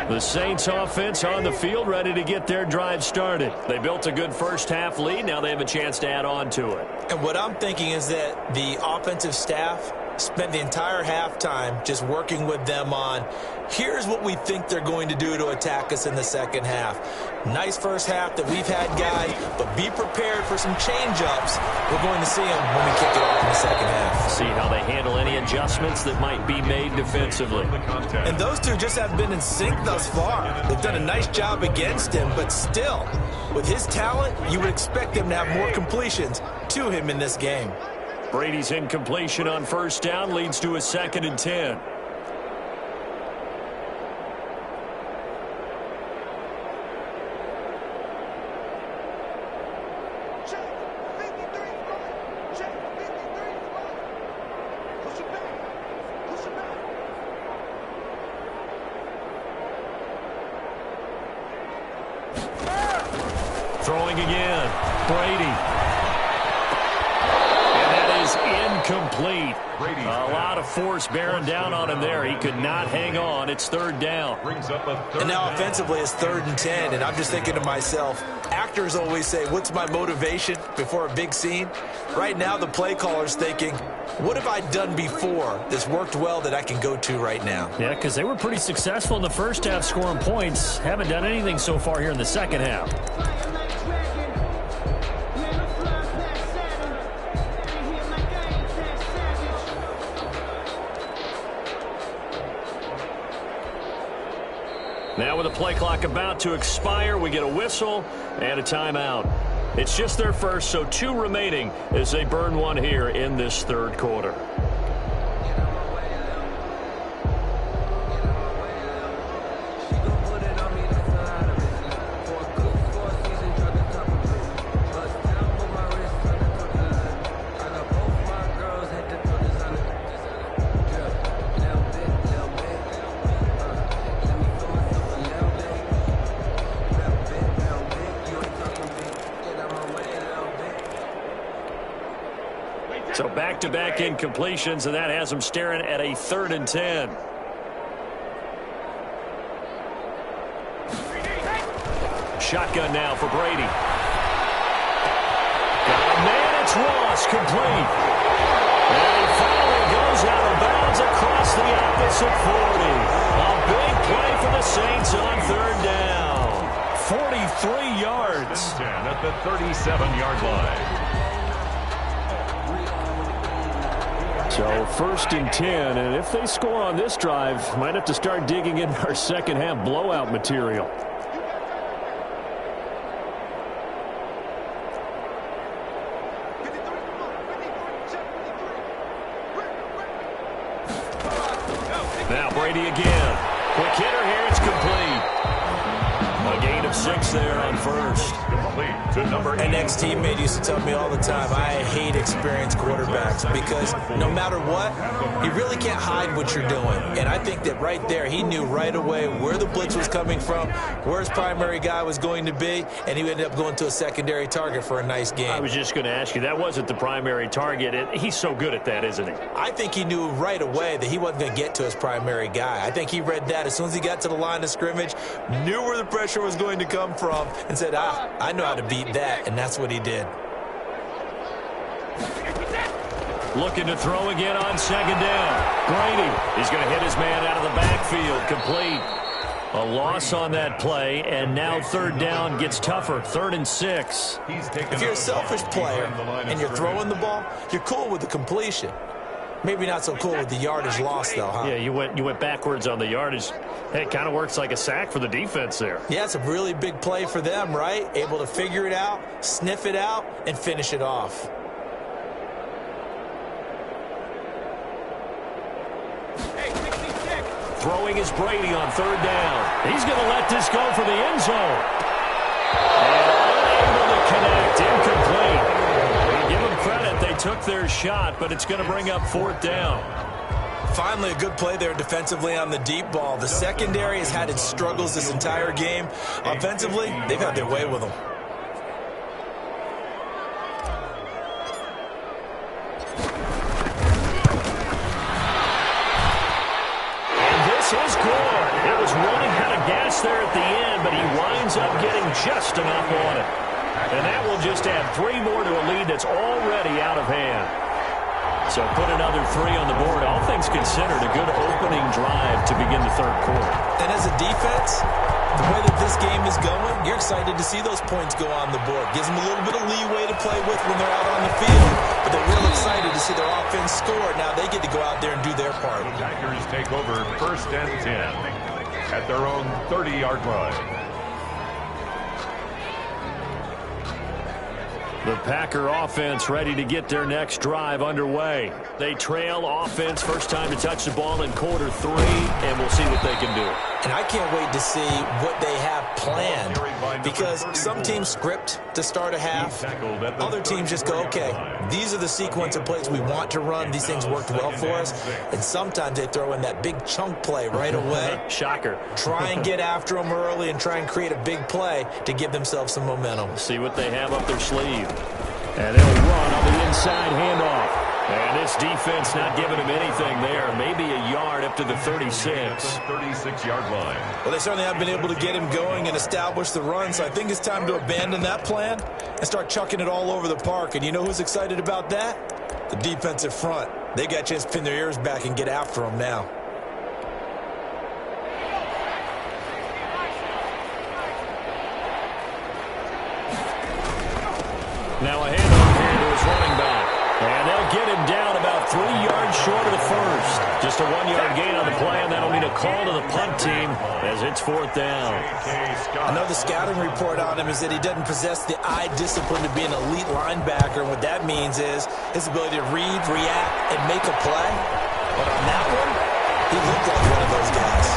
S5: The Saints offense on the field, ready to get their drive started. They built a good first half lead. Now they have a chance to add on to it.
S7: And what I'm thinking is that the offensive staff spent the entire halftime just working with them on, here's what we think they're going to do to attack us in the second half. Nice first half that we've had, guys, but be prepared for some change-ups. We're going to see them when we kick it off in the second half.
S5: See how they handle any adjustments that might be made defensively.
S7: And those two just have been in sync thus far. They've done a nice job against him, but still, with his talent, you would expect him to have more completions to him in this game.
S5: Brady's incompletion on first down leads to a 2nd and 10. Throwing again, Brady. Incomplete. A lot of force bearing down on him there. He could not hang on. It's 3rd down.
S7: And now offensively it's 3rd and 10, and I'm just thinking to myself, actors always say, what's my motivation before a big scene? Right now the play caller's thinking, what have I done before that's worked well that I can go to right now?
S5: Yeah, because they were pretty successful in the first half scoring points. Haven't done anything so far here in the second half. Now with the play clock about to expire, we get a whistle and a timeout. It's just their first, so 2 remaining as they burn one here in this third quarter. So back-to-back incompletions, and that has them staring at a 3rd and 10. Shotgun now for Brady. Got a man, it's Ross, complete. And he finally goes out of bounds across the opposite 40. A big play for the Saints on 3rd down. 43 yards.
S6: 10 at the 37-yard line.
S5: So 1st and 10, and if they score on this drive, might have to start digging in our second half blowout material. Now Brady again. Quick hitter here, it's complete. A gain of 6 there on first.
S6: Complete to number 8.
S7: An ex-teammate used to tell me all the time, I hate experienced quarterbacks because no matter what, you really can't hide what you're doing. And I think that right there, he knew right away where the blitz was coming from, where his primary guy was going to be, and he ended up going to a secondary target for a nice game.
S5: I was just going to ask you, that wasn't the primary target. He's so good at that, isn't he?
S7: I think he knew right away that he wasn't going to get to his primary guy. I think he read that as soon as he got to the line of scrimmage, knew where the pressure was going to come from, and said, I know how to beat that, and that's what he did.
S5: Looking to throw again on second down. Brady, he's going to hit his man out of the backfield. Complete. A loss on that play, and now third down gets tougher. 3rd and 6.
S7: If you're a selfish player and you're throwing the ball, you're cool with the completion. Maybe not so cool with the yardage loss, though, huh?
S5: Yeah, you went backwards on the yardage. Hey, it kind of works like a sack for the defense there.
S7: Yeah, it's a really big play for them, right? Able to figure it out, sniff it out, and finish it off.
S5: Throwing is Brady on 3rd down. He's going to let this go for the end zone. And unable to connect. Incomplete. We give them credit. They took their shot, but it's going to bring up 4th down.
S7: Finally, a good play there defensively on the deep ball. The secondary has had its struggles this entire game. Offensively, they've had their way with them.
S5: Is good. It was running out of gas there at the end, but he winds up getting just enough on it. And that will just add 3 more to a lead that's already out of hand. So put another 3 on the board. All things considered, a good opening drive to begin the 3rd quarter.
S7: And as a defense, the way that this game is going, you're excited to see those points go on the board. Gives them a little bit of leeway to play with when they're out on the field. But they're real excited to see their offense score. Now they get to go out there and do their part.
S6: The Tigers take over 1st and 10 at their own 30-yard line.
S5: The Packer offense ready to get their next drive underway. They trail offense, first time to touch the ball in quarter 3, and we'll see what they can do.
S7: And I can't wait to see what they have planned, because some teams script to start a half. Other teams just go, okay, these are the sequence of plays we want to run. These things worked well for us. And sometimes they throw in that big chunk play right away.
S5: Shocker.
S7: Try and get after them early and try and create a big play to give themselves some momentum.
S5: See what they have up their sleeve. And they'll run on the inside handoff. And this defense not giving him anything there. Maybe a yard up to the 36.
S6: 36-yard line.
S7: Well, they certainly have been able to get him going and establish the run, so I think it's time to abandon that plan and start chucking it all over the park. And you know who's excited about that? The defensive front. They got a chance to pin their ears back and get after him now.
S5: Now a handoff here to his running back. And they'll get him down about 3 yards short of the first. Just a 1-yard gain on the play, and that'll mean a call to the punt team as it's 4th down.
S7: I know the scouting report on him is that he doesn't possess the eye discipline to be an elite linebacker. And what that means is his ability to read, react, and make a play. But on that one, he looked like one of those guys.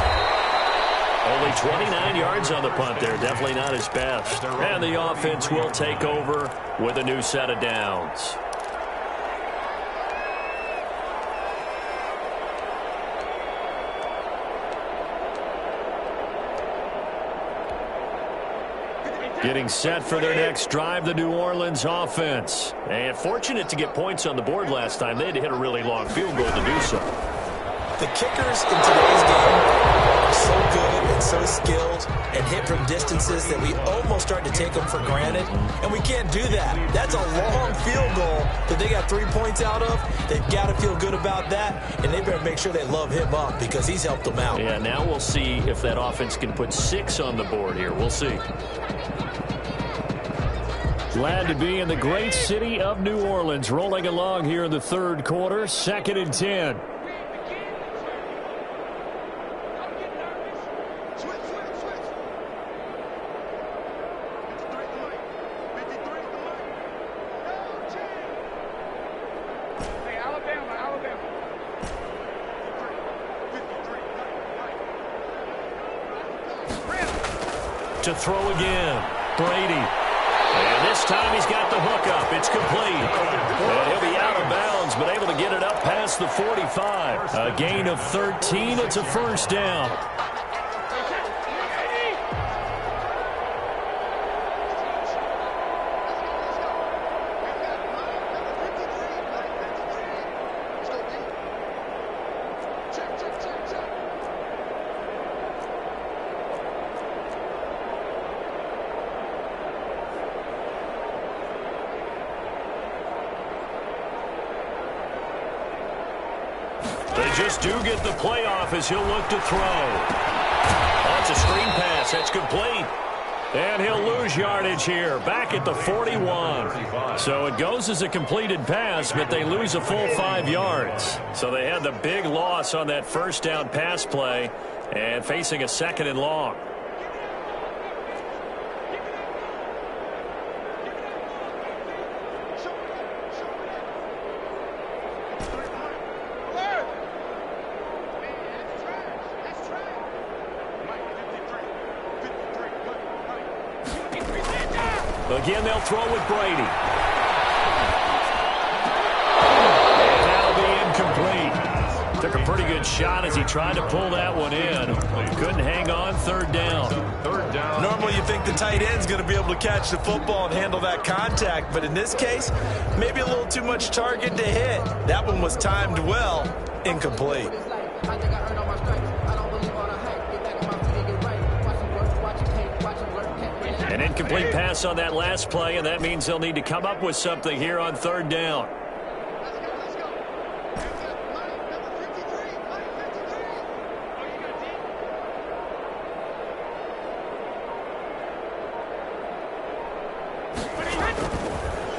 S5: Only 29 yards on the punt there. Definitely not his best. And the offense will take over with a new set of downs. Getting set for their next drive, the New Orleans offense. And fortunate to get points on the board last time. They had to hit a really long field goal to do so.
S7: The kickers in today's game are so good and so skilled and hit from distances that we almost start to take them for granted. And we can't do that. That's a long field goal that they got 3 points out of. They've got to feel good about that, and they better make sure they love him up because he's helped them out.
S5: Yeah, now we'll see if that offense can put 6 on the board here. We'll see. Glad to be in the great city of New Orleans, rolling along here in the 3rd quarter, 2nd and 10. To throw again. Brady. And this time he's got the hook up. It's complete. And he'll be out of bounds, but able to get it up past the 45. A gain of 13. It's a first down. They just do get the playoff as he'll look to throw. That's a screen pass. That's complete. And he'll lose yardage here, back at the 41. So it goes as a completed pass, but they lose a full 5 yards. So they had the big loss on that first down pass play and facing a 2nd and long. Again, they'll throw with Brady. And that'll be incomplete. Took a pretty good shot as he tried to pull that one in. Couldn't hang on. 3rd down.
S7: Normally you think the tight end's going to be able to catch the football and handle that contact, but in this case, maybe a little too much target to hit. That one was timed well. Incomplete.
S5: An incomplete pass on that last play, and that means they'll need to come up with something here on 3rd down.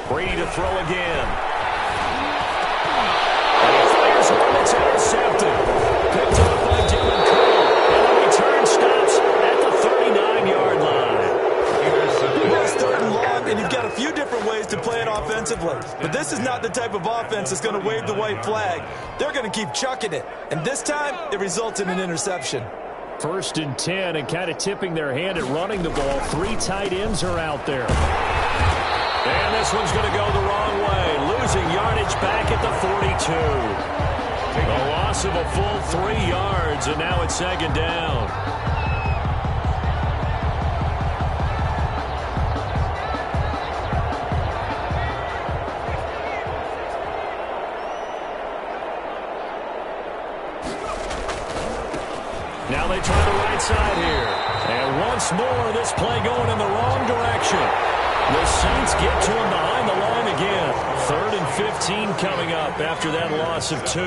S5: Brady to throw again. And he fires one that's intercepted. Picked up by Dylan Cole. And the return stops at the 39-yard line.
S7: Well, it's 3rd and long, and you've got a few different ways to play it offensively. But this is not the type of offense that's going to wave the white flag. They're going to keep chucking it. And this time, it results in an interception.
S5: 1st and 10, and kind of tipping their hand at running the ball. 3 tight ends are out there. And this one's going to go the wrong way. Losing yardage back at the 42. A loss of a full 3 yards, and now it's 2nd down. Now they try the right side here. And once more, this play going in the wrong direction. The Saints get to him behind the line again. 3rd and 15 coming up after that loss of 2.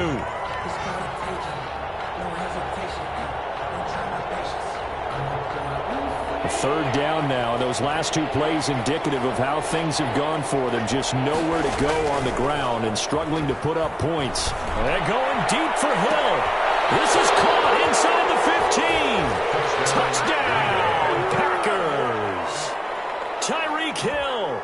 S5: 3rd down now, and those last 2 plays indicative of how things have gone for them. Just nowhere to go on the ground and struggling to put up points. And going deep for Hill. This is caught inside the 15. Touchdown, Packers. Tyreek Hill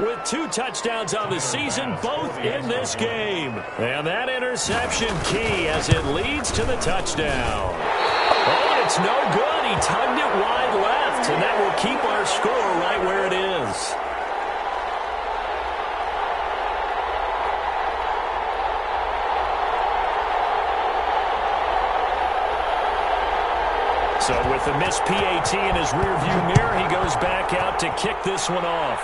S5: with 2 touchdowns on the season, both in this game. And that interception key as it leads to the touchdown. Oh, and it's no good. He tugged it wide left, and that will keep our score right where it is. So with the missed PAT in his rearview mirror, he goes back out to kick this one off.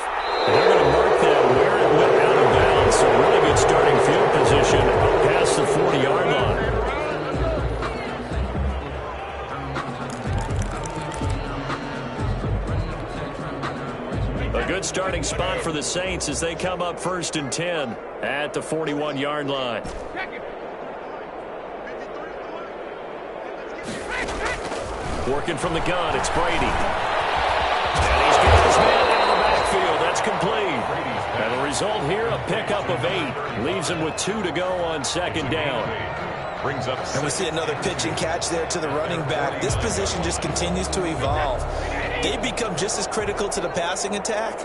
S5: And they're going to mark that where it went out of bounds. So really good starting field position past the 40-yard line. A good starting spot for the Saints as they come up 1st and 10 at the 41-yard line. Working from the gun, it's Brady. And he's got his man out of the backfield. That's complete. And the result here, a pickup of 8. Leaves him with 2 to go on 2nd down.
S6: Brings up
S7: And we see another pitch and catch there to the running back. This position just continues to evolve. They become just as critical to the passing attack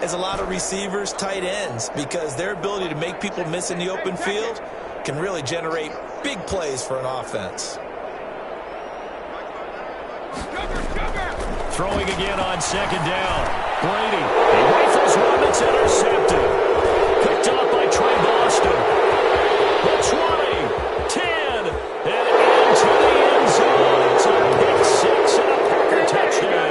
S7: as a lot of receivers, tight ends, because their ability to make people miss in the open field can really generate big plays for an offense.
S5: throwing again on second down. Brady, he rifles one that's intercepted. Picked off by Trey Boston. The 20, 10, and into the end zone. It's a pick six and a Packer touchdown.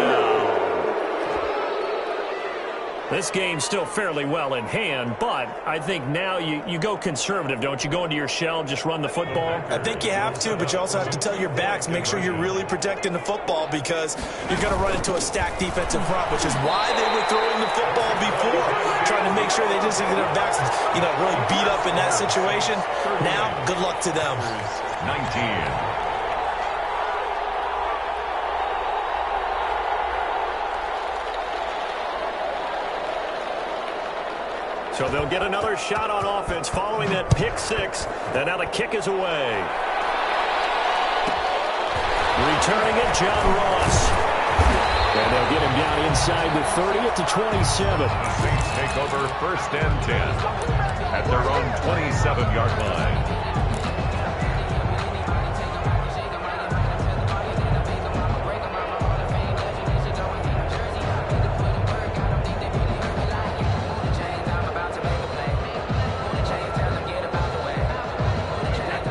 S5: This game's still fairly well in hand, but I think now you go conservative, don't you? Go into your shell and just run the football?
S7: I think you have to, but you also have to tell your backs, make sure you're really protecting the football because you're going to run into a stacked defensive front, which is why they were throwing the football before, trying to make sure they just get their backs, really beat up in that situation. Now, good luck to them.
S6: 19.
S5: So they'll get another shot on offense following that pick six. And now the kick is away. Returning it, John Ross. And they'll get him down inside the 30 at the 27.
S6: The Saints take over 1st and 10 at their own 27-yard line.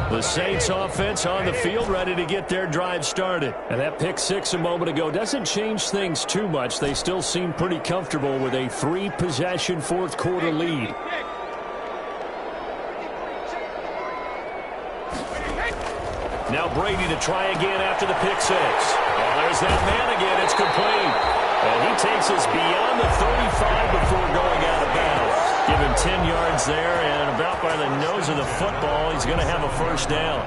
S5: The Saints offense on the field ready to get their drive started. And that pick six a moment ago doesn't change things too much. They still seem pretty comfortable with a 3-possession fourth quarter lead. Now Brady to try again after the pick six. Well, there's that man again. It's complete. And he takes us beyond the 35 before going out of bounds. Give him 10 yards there, and about by the nose of the football, he's going to have a first down.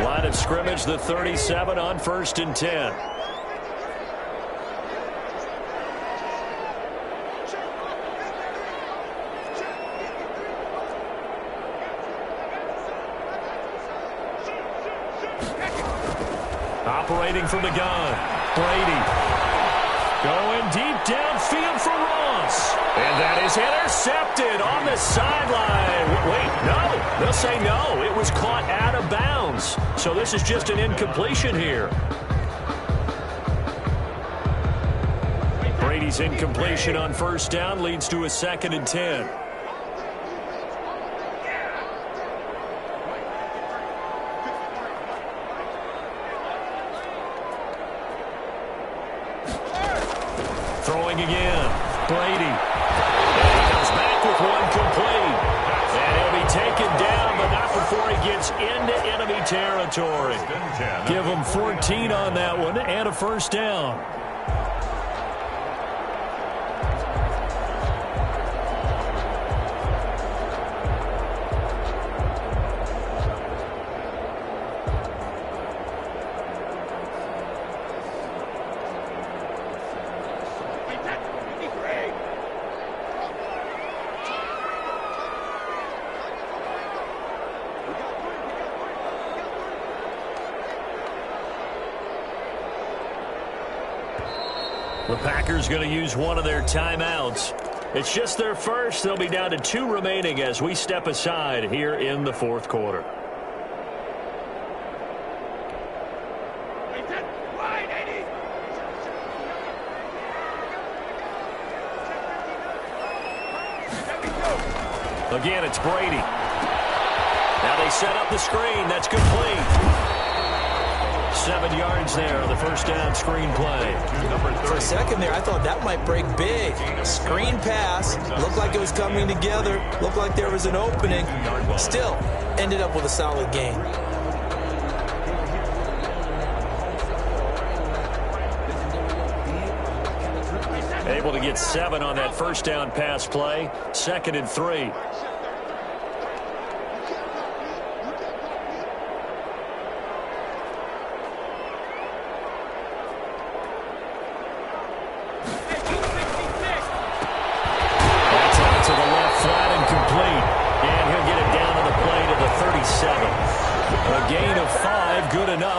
S5: Line of scrimmage, the 37 on 1st and 10. Operating from the gun, Brady. Going deep downfield for Ross. And that is intercepted on the sideline. Wait, no. They'll say no. It was caught out of bounds. So this is just an incompletion here. Brady's incompletion on first down leads to a 2nd and 10. Throwing again, Brady. And he comes back with one complete. And he'll be taken down, but not before he gets into enemy territory. Give him 14 on that one and a first down. The Packers going to use one of their timeouts. It's just their first. They'll be down to 2 remaining as we step aside here in the fourth quarter. Again, it's Brady. Now they set up the screen. That's complete. 7 yards there on the first down screen play.
S7: For a second there, I thought that might break big. Screen pass. Looked like it was coming together. Looked like there was an opening. Still, ended up with a solid gain.
S5: Able to get 7 on that first down pass play. 2nd and 3.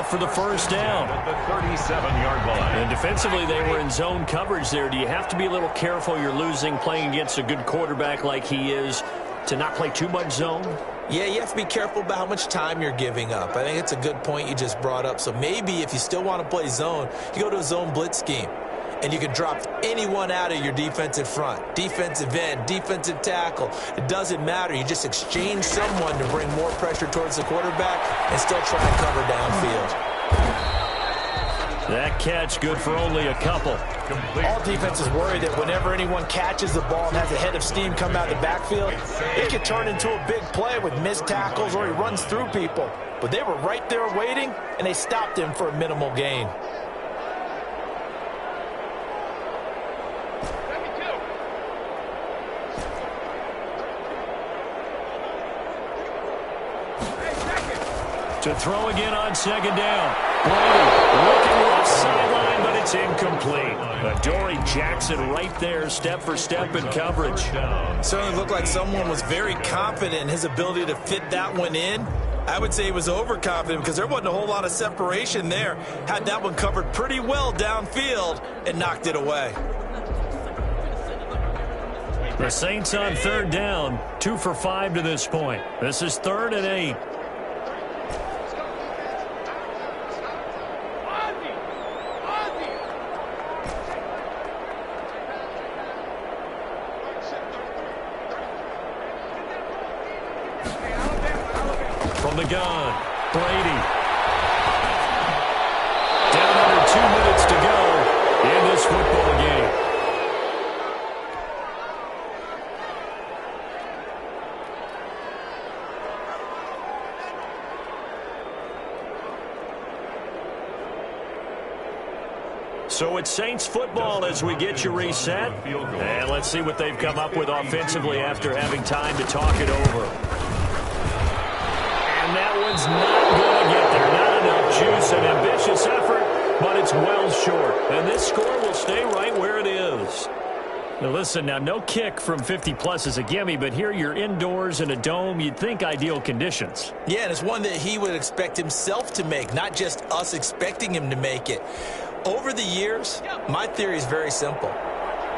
S5: For the first down
S6: at the 37-yard line.
S5: And defensively, they were in zone coverage there. Do you have to be a little careful? You're losing playing against a good quarterback like he is. to not play too much zone?
S7: Yeah, you have to be careful about how much time you're giving up. I think it's a good point you just brought up. So maybe if you still want to play zone, you go to a zone blitz scheme. And you can drop anyone out of your defensive front. Defensive end, defensive tackle. It doesn't matter. You just exchange someone to bring more pressure towards the quarterback and still try and cover downfield.
S5: That catch good for only a couple.
S7: All defenses worry that whenever anyone catches the ball and has a head of steam come out of the backfield, it can turn into a big play with missed tackles or he runs through people. But they were right there waiting, and they stopped him for a minimal gain.
S5: To throw again on second down. Brady looking left sideline, but it's incomplete. Adoree Jackson right there, step for step in coverage.
S7: Certainly looked like someone was very confident in his ability to fit that one in. I would say he was overconfident because there wasn't a whole lot of separation there. Had that one covered pretty well downfield and knocked it away.
S5: The Saints on third down, 2 for 5 to this point. This is 3rd and 8. From the gun, Brady. Down under 2 minutes to go in this football game. So it's Saints football as we get you reset. And let's see what they've come up with offensively after having time to talk it over. And that one's not going to get there. Not enough juice, an ambitious effort, but it's well short. And this score will stay right where it is. Now listen, now no kick from 50-plus is a gimme, but here you're indoors in a dome. You'd think ideal conditions.
S7: Yeah, and it's one that he would expect himself to make, not just us expecting him to make it. Over the years, my theory is very simple.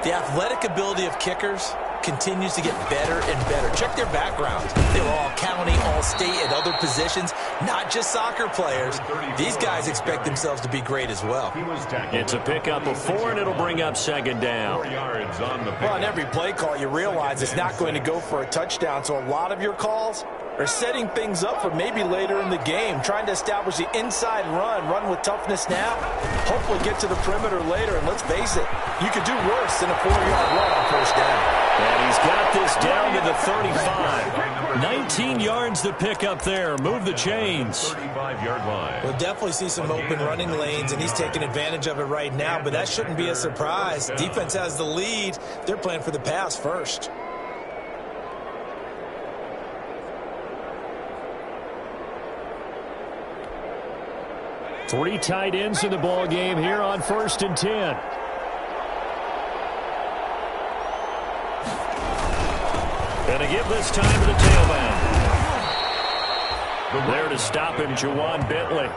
S7: The athletic ability of kickers continues to get better and better. Check their backgrounds. They were all county, all state, at other positions, not just soccer players. These guys expect themselves to be great as well.
S5: It's a pickup of 4, and it'll bring up second down.
S7: Well, on every play call, you realize it's not going to go for a touchdown, so a lot of your calls are setting things up for maybe later in the game, trying to establish the inside run with toughness now, hopefully get to the perimeter later, and let's face it, you could do worse than a 4-yard run on first down.
S5: And he's got this down to the 35. 19 yards to pick up there. Move the chains.
S6: 35-yard line.
S7: We'll definitely see some open running lanes, and he's taking advantage of it right now, but that shouldn't be a surprise. Defense has the lead. They're playing for the pass first.
S5: Three tight ends in the ball game here on 1st and 10. And to give this time to the tailback. There to stop him, Juwan Bentley.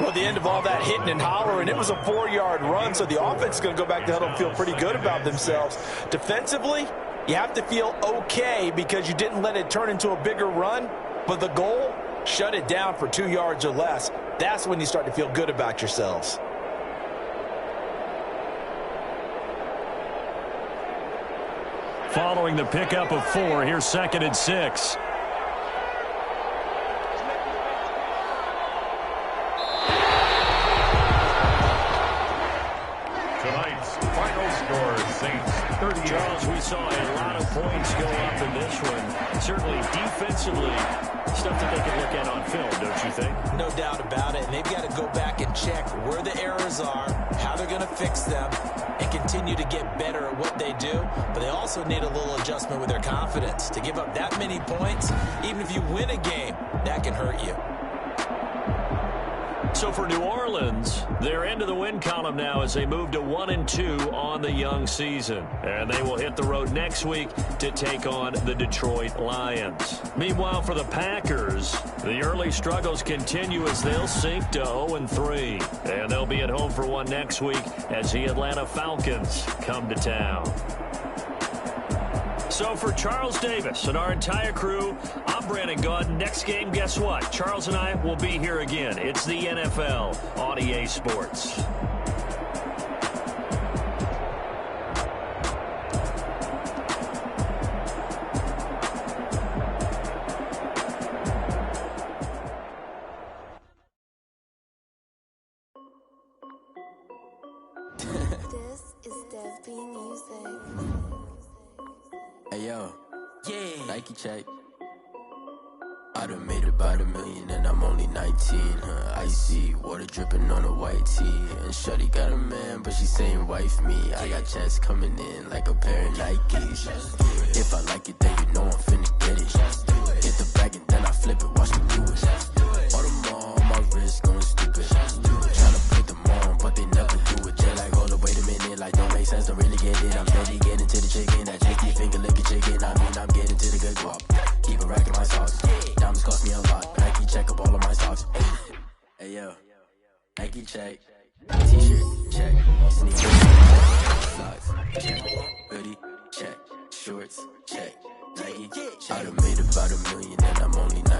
S7: Well, the end of all that hitting and hollering, it was a 4-yard run, so the offense is going to go back to huddle and feel pretty good about themselves. Defensively, you have to feel okay because you didn't let it turn into a bigger run, but the goal, shut it down for 2 yards or less. That's when you start to feel good about yourselves.
S5: Following the pickup of 4, here's 2nd and 6.
S6: Tonight's final score, Saints 30.
S5: Charles, we saw a lot of points go up in this one. Certainly defensively, stuff that they can look at on film, don't you think?
S7: No doubt about it. And they've got to go back and check where the errors are, how they're going to fix them, and continue to get better at what they do. But they also need a little adjustment with their confidence. To give up that many points, even if you win a game, that can hurt you.
S5: So for New Orleans, they're into the win column now as they move to 1-2 on the young season. And they will hit the road next week to take on the Detroit Lions. Meanwhile, for the Packers, the early struggles continue as they'll sink to 0-3. And they'll be at home for one next week as the Atlanta Falcons come to town. So for Charles Davis and our entire crew, I'm Brandon Gunn. Next game, guess what? Charles and I will be here again. It's the NFL on EA Sports.
S2: Hey yo, yeah, Nike check. I done made about $1 million and I'm only 19. Icy water dripping on a white tee. And shorty got a man, but she saying wife me. I got checks coming in like a pair of Nikes. If I like it, then you know I'm finna get it. Get the bag and then I flip it, watch me do it. All on my wrist going stupid. Tryna put them on, but they never do it. They're like, hold up, wait a minute, like don't make sense, don't really get it. I'm steady getting to the chicken, that cheeky finger licking chicken. I mean, I'm getting to the good guap. Keep a rack in my socks. Diamonds cost me a lot. Nike check up all of my socks. Hey yo, Nike check. T-shirt check. Sneakers socks check. Hoodie check. Shorts check. Nike check. I done made about $1 million and I'm only 19.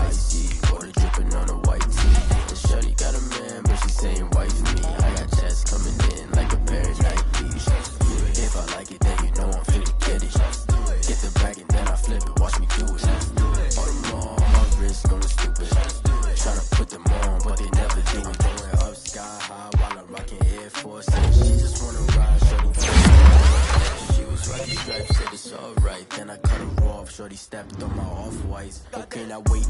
S2: Icy water dripping on a white tee. And shorty got a man, but she saying wife me. I got checks coming in like a pair of Nikes. If I like it, then you know I'm finna get it. Get the bag and then I flip it, watch me do it. All them on my wrist going stupid. Tryna put them on, but they never do it. Going up sky high while I'm rocking Air Force. And she just wanna ride, shorty. She was rocking stripes, said it's alright. Then I cut her off, shorty stepped on my off-whites. Okay, now wait.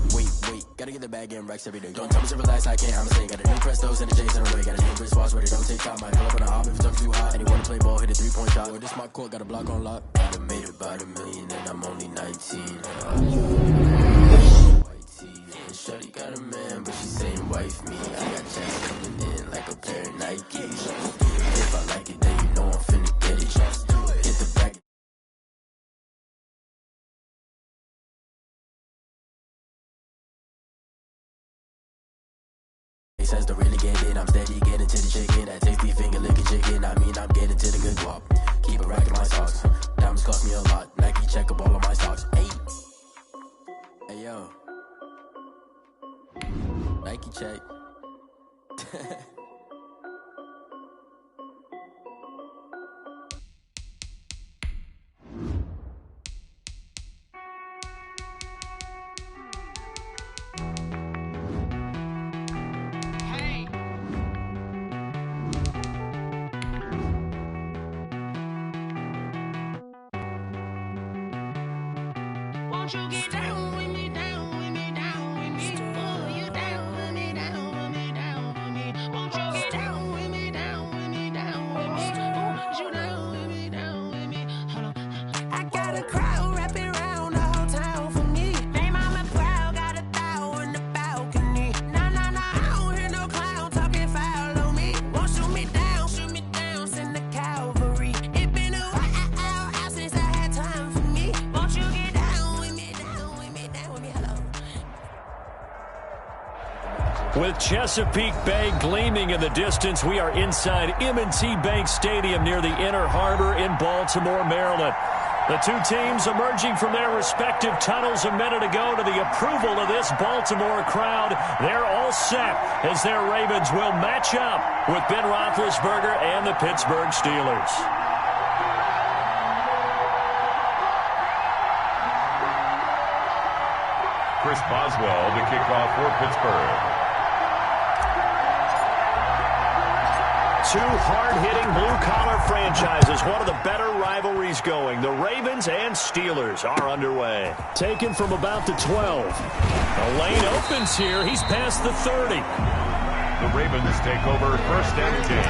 S2: Gotta get the bag and racks every day. Don't tell me to relax, I can't, I'm saying. Got a new Prestos and a J's in the way. Got a new wristwatch where they don't take time. Might pull up on a hop if it's too hot. And they wanna play ball, hit a 3-point shot. Or this my court, got a block on lock. I done made about $1 million and I'm only 19. White tee, and shorty got a man, but she saying wife me. I got checks coming in like a pair of Nikes. If I like it, then you know I'm finna get it. Get the bag. Sense to really get it. I'm steady getting to the chicken. That tasty finger licking chicken. I mean, I'm getting to the good guap. Keep a rack in my socks. Diamonds cost me a lot. Nike check up all of my socks. Hey yo, Nike check.
S9: Won't you get down with me, down with me, down with me? Oh, you down with me, down with me, down with me. Won't you get down with me, down with me, down with me? Oh, you down with me, down with me? Hold on. I got a crowd wrapping around the whole town for me. They mama proud, got a thou in the balcony. Nah, I don't hear no clown talking foul on me. Won't shoot me down, send the cavalry. It been a while since I had time for me. Won't you get down with me, down with me, down with me? Hello.
S5: With Chesapeake Bay gleaming in the distance, we are inside M&T Bank Stadium near the Inner Harbor in Baltimore, Maryland. The two teams emerging from their respective tunnels a minute ago to the approval of this Baltimore crowd. They're all set as their Ravens will match up with Ben Roethlisberger and the Pittsburgh Steelers.
S6: Chris Boswell to kick off for Pittsburgh.
S5: Two hard-hitting blue-collar franchises, one of the better rivalries going. The Ravens and Steelers are underway. Taken from about the 12. The lane opens here. He's past the 30.
S6: The Ravens take over 1st and 10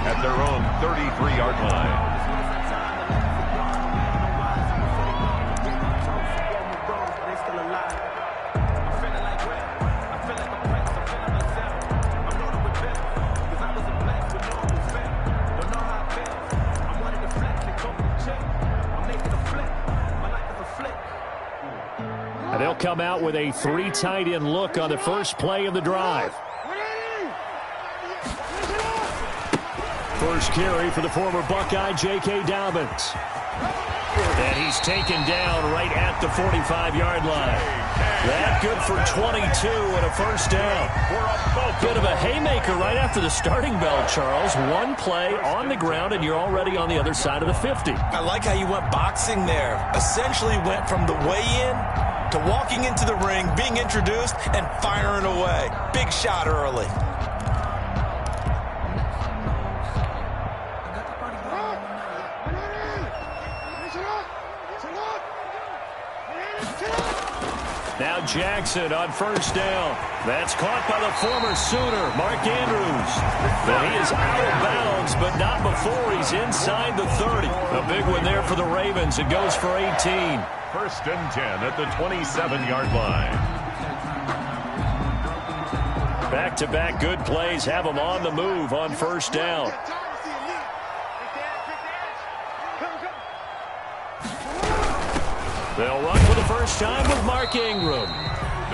S6: at their own 33-yard line.
S5: They'll come out with a 3 tight end look on the first play of the drive. First carry for the former Buckeye, J.K. Dobbins. And he's taken down right at the 45-yard line. That good for 22 and a first down. Bit of a haymaker right after the starting bell, Charles. One play on the ground, and you're already on the other side of the 50.
S7: I like how you went boxing there. Essentially went from the weigh-in to walking into the ring, being introduced, and firing away. Big shot early.
S5: Now Jackson on first down. That's caught by the former Sooner, Mark Andrews. But he is out of bounds, but not before he's inside the 30. A big one there for the Ravens. It goes for 18.
S6: First and 10 at the 27-yard line.
S5: Back-to-back good plays have them on the move on first down. They'll run for the first time with Mark Ingram.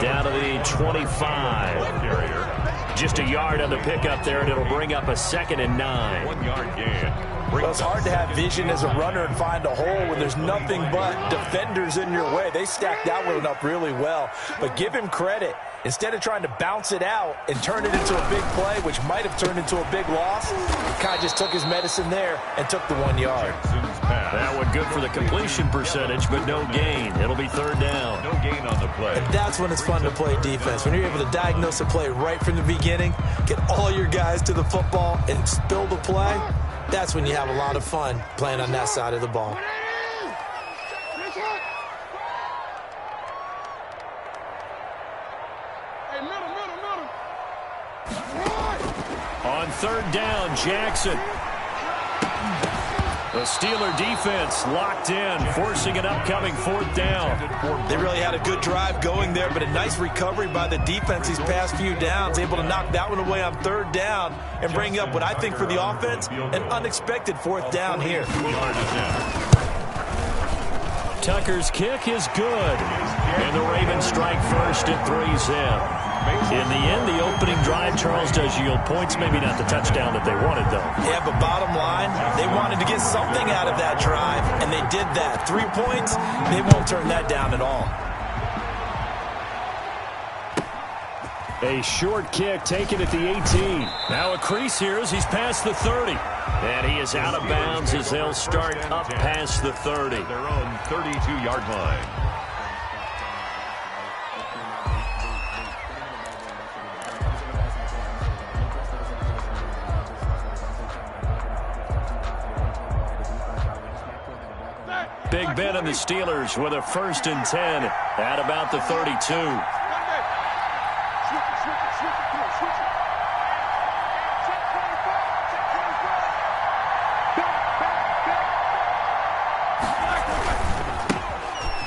S5: Down to the 25. Just a yard on the pickup there, and it'll bring up a 2nd and 9.
S6: 1 yard gain.
S7: Well, it's hard to have vision as a runner and find a hole when there's nothing but defenders in your way. They stacked that one up really well. But give him credit. Instead of trying to bounce it out and turn it into a big play, which might have turned into a big loss, Kai just took his medicine there and took the 1 yard.
S5: That one good for the completion percentage, but no gain. It'll be third down.
S6: No gain on the play.
S7: And that's when it's fun to play defense. When you're able to diagnose a play right from the beginning, get all your guys to the football and spill the play, that's when you have a lot of fun playing on that side of the ball.
S5: On third down, Jackson. The Steeler defense locked in, forcing an upcoming fourth down.
S7: They really had a good drive going there, but a nice recovery by the defense these past few downs, able to knock that one away on third down and bring up what I think for the offense, an unexpected fourth down here.
S5: Tucker's kick is good, and the Ravens strike first at 3-zip. In the end, the opening drive, Charles, does yield points. Maybe not the touchdown that they wanted, though.
S7: Yeah, but bottom line, they wanted to get something out of that drive, and they did that. 3 points, they won't turn that down at all.
S5: A short kick taken at the 18. Now a crease here as he's past the 30. And he is out of bounds as they'll start up past the 30.
S6: Their own 32-yard line.
S5: Big Ben and the Steelers with a 1st and 10 at about the 32.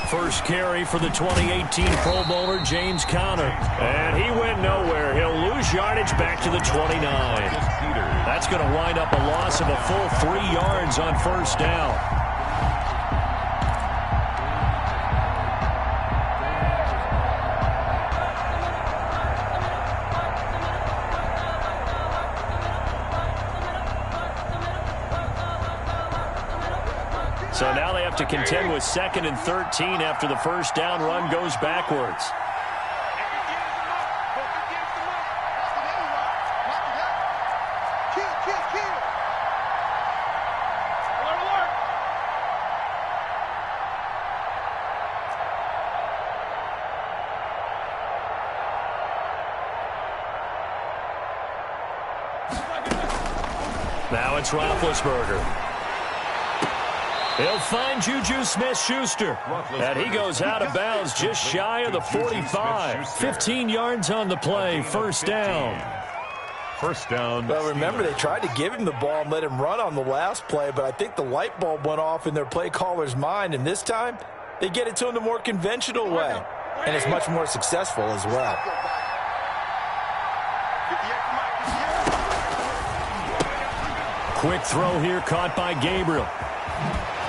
S5: First carry for the 2018 Pro Bowler, James Conner. And he went nowhere. He'll lose yardage back to the 29. That's going to wind up a loss of a full 3 yards on first down. So now they have to contend with 2nd and 13 after the first down run goes backwards. Now it's Roethlisberger. He'll find Juju Smith-Schuster. And he goes out of bounds just shy of the 45. 15 yards on the play. First down.
S6: First down.
S7: Well, remember, they tried to give him the ball and let him run on the last play, but I think the light bulb went off in their play caller's mind, and this time they get it to him the more conventional way, and it's much more successful as well.
S5: Quick throw here caught by Gabriel.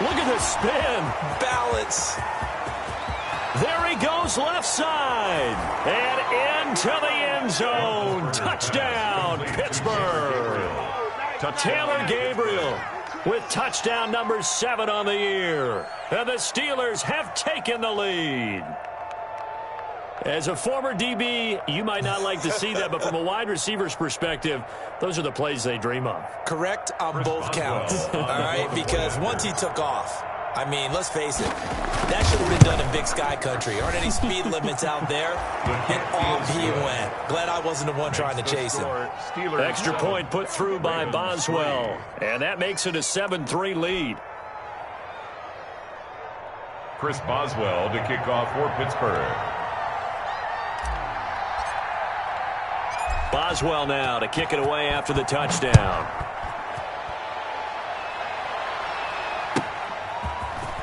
S5: Look at the spin.
S7: Balance.
S5: There he goes left side. And into the end zone. Touchdown, Pittsburgh. To Taylor Gabriel. with touchdown number 7 on the year. And the Steelers have taken the lead. As a former DB, you might not like to see that, but from a wide receiver's perspective, those are the plays they dream of.
S7: Correct on both counts, all right? Because once he took off, I mean, let's face it, that should have been done in Big Sky Country. Aren't any speed limits out there? And off he went. Glad I wasn't the one trying to chase him.
S5: Extra point put through by Boswell, and that makes it a 7-3 lead.
S6: Chris Boswell to kick off for Pittsburgh.
S5: Boswell now to kick it away after the touchdown.